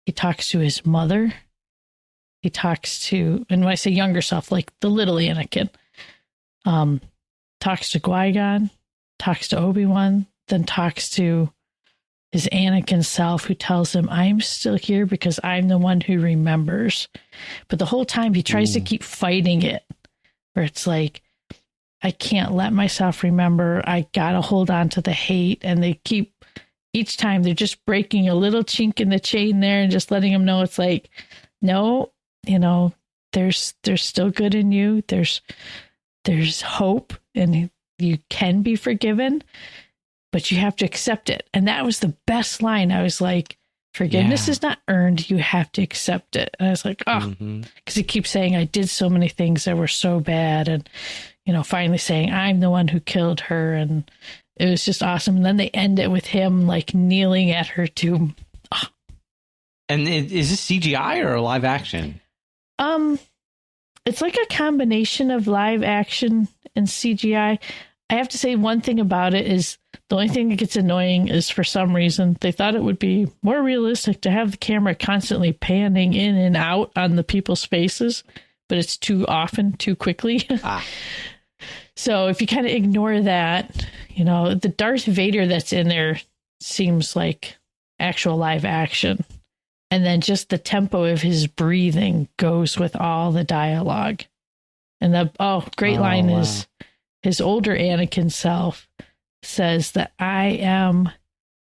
He talks to his mother. He talks to, and when I say younger self, like the little Anakin, talks to Qui-Gon, talks to Obi-Wan, then talks to his Anakin self, who tells him, I'm still here because I'm the one who remembers. But the whole time he tries to keep fighting it, where it's like, I can't let myself remember. I got to hold on to the hate. And they keep, each time they're just breaking a little chink in the chain there and just letting him know it's like, no, you know, there's still good in you. There's hope and you can be forgiven, but you have to accept it. And that was the best line. I was like, forgiveness is not earned. You have to accept it. And I was like, because he keeps saying, I did so many things that were so bad. And, you know, finally saying, I'm the one who killed her. And it was just awesome. And then they end it with him like kneeling at her tomb. Oh. And is this CGI or live action? It's like a combination of live action and CGI. I have to say one thing about it is the only thing that gets annoying is for some reason they thought it would be more realistic to have the camera constantly panning in and out on the people's faces, but it's too often, too quickly. So if you kind of ignore that, you know, the Darth Vader that's in there seems like actual live action. And then just the tempo of his breathing goes with all the dialogue. And the great line is his older Anakin self says that I am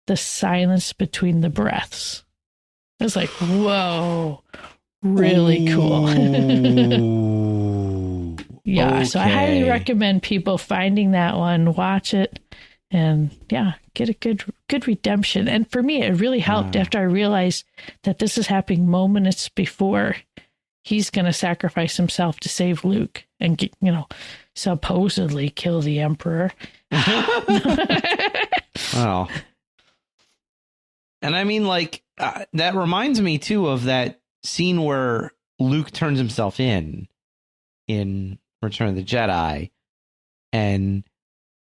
the silence between the breaths. I was like, whoa, really cool. Yeah, okay. So I highly recommend people finding that one, watch it, and get a good redemption. And for me, it really helped after I realized that this is happening moments before he's going to sacrifice himself to save Luke and get, supposedly kill the Emperor. Wow. And I mean, like, that reminds me too of that scene where Luke turns himself in Return of the Jedi, and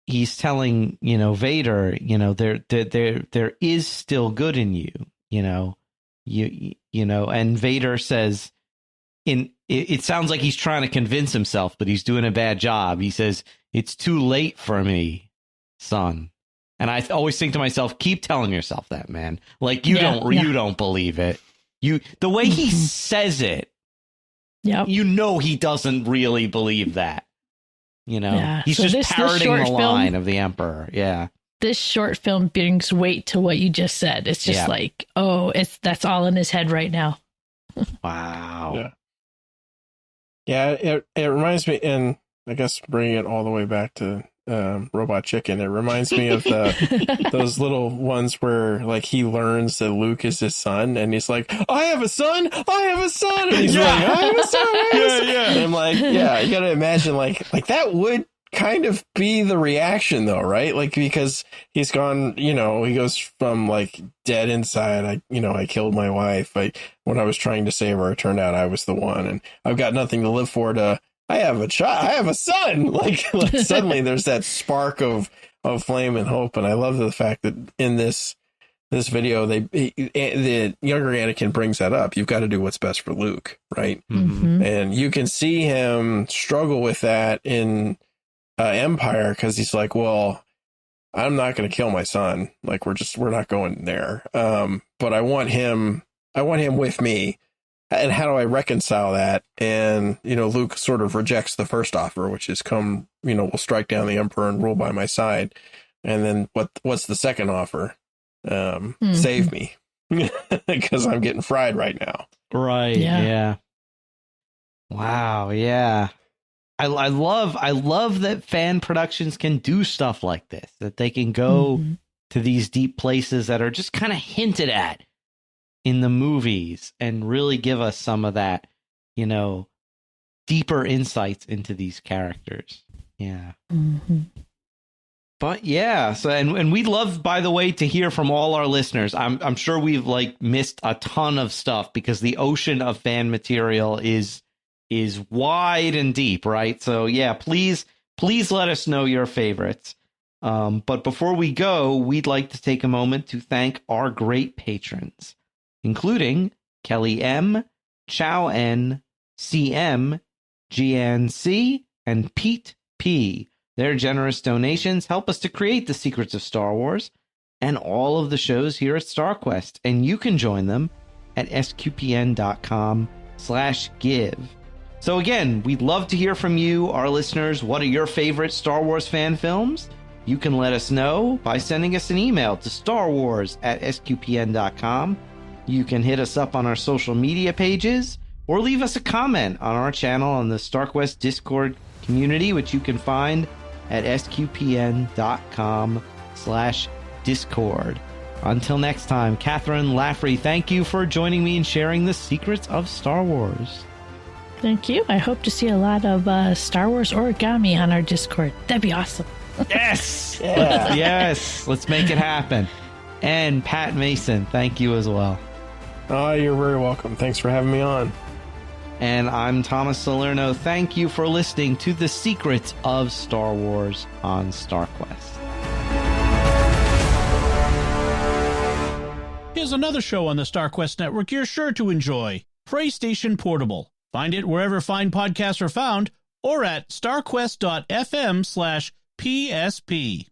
he's telling, Vader, there is still good in you, and Vader says, it sounds like he's trying to convince himself, but he's doing a bad job. He says, it's too late for me, son. And I always think to myself, keep telling yourself that, man. Like you don't believe it. The way he says it, he doesn't really believe that. He's so just parroting the line of the Emperor. Yeah. This short film brings weight to what you just said. It's just like, that's all in his head right now. Wow. Yeah, it reminds me, and I guess bringing it all the way back to Robot Chicken, it reminds me of those little ones where like he learns that Luke is his son, and he's like, I have a son, and he's like, I have a son, And I'm like, you gotta imagine like that would kind of be the reaction though, right? Like, because he's gone, he goes from like dead inside, I killed my wife, when I was trying to save her, it turned out I was the one, and I've got nothing to live for, to I have a child, I have a son. Like suddenly there's that spark of flame and hope. And I love the fact that in this video, the younger Anakin brings that up. You've got to do what's best for Luke, right? Mm-hmm. And you can see him struggle with that in Empire, because he's like, well, I'm not going to kill my son. Like, we're not going there. But I want him with me. And how do I reconcile that? And, Luke sort of rejects the first offer, which is come, we'll strike down the Emperor and rule by my side. And then what's the second offer? Save me. Because I'm getting fried right now. Right. Yeah. Wow. Yeah. I love that fan productions can do stuff like this, that they can go to these deep places that are just kind of hinted at in the movies and really give us some of that, deeper insights into these characters. Yeah. But yeah, so and we'd love, by the way, to hear from all our listeners. I'm sure we've missed a ton of stuff because the ocean of fan material is wide and deep, right? So yeah, please let us know your favorites. But before we go, we'd like to take a moment to thank our great patrons, including Kelly M, Chow N, CM, GNC, and Pete P. Their generous donations help us to create the Secrets of Star Wars and all of the shows here at StarQuest, and you can join them at sqpn.com/give. So again, we'd love to hear from you, our listeners. What are your favorite Star Wars fan films? You can let us know by sending us an email to starwars@sqpn.com. You can hit us up on our social media pages or leave us a comment on our channel on the StarQuest Discord community, which you can find at sqpn.com/discord. Until next time, Kathryn Laffrey, thank you for joining me and sharing the secrets of Star Wars. Thank you. I hope to see a lot of Star Wars origami on our Discord. That'd be awesome. Yes! Yeah. Yes! Let's make it happen. And Pat Mason, thank you as well. Oh, you're very welcome. Thanks for having me on. And I'm Thomas Salerno. Thank you for listening to The Secrets of Star Wars on StarQuest. Here's another show on the StarQuest Network you're sure to enjoy. PlayStation Portable. Find it wherever fine podcasts are found or at starquest.fm/PSP.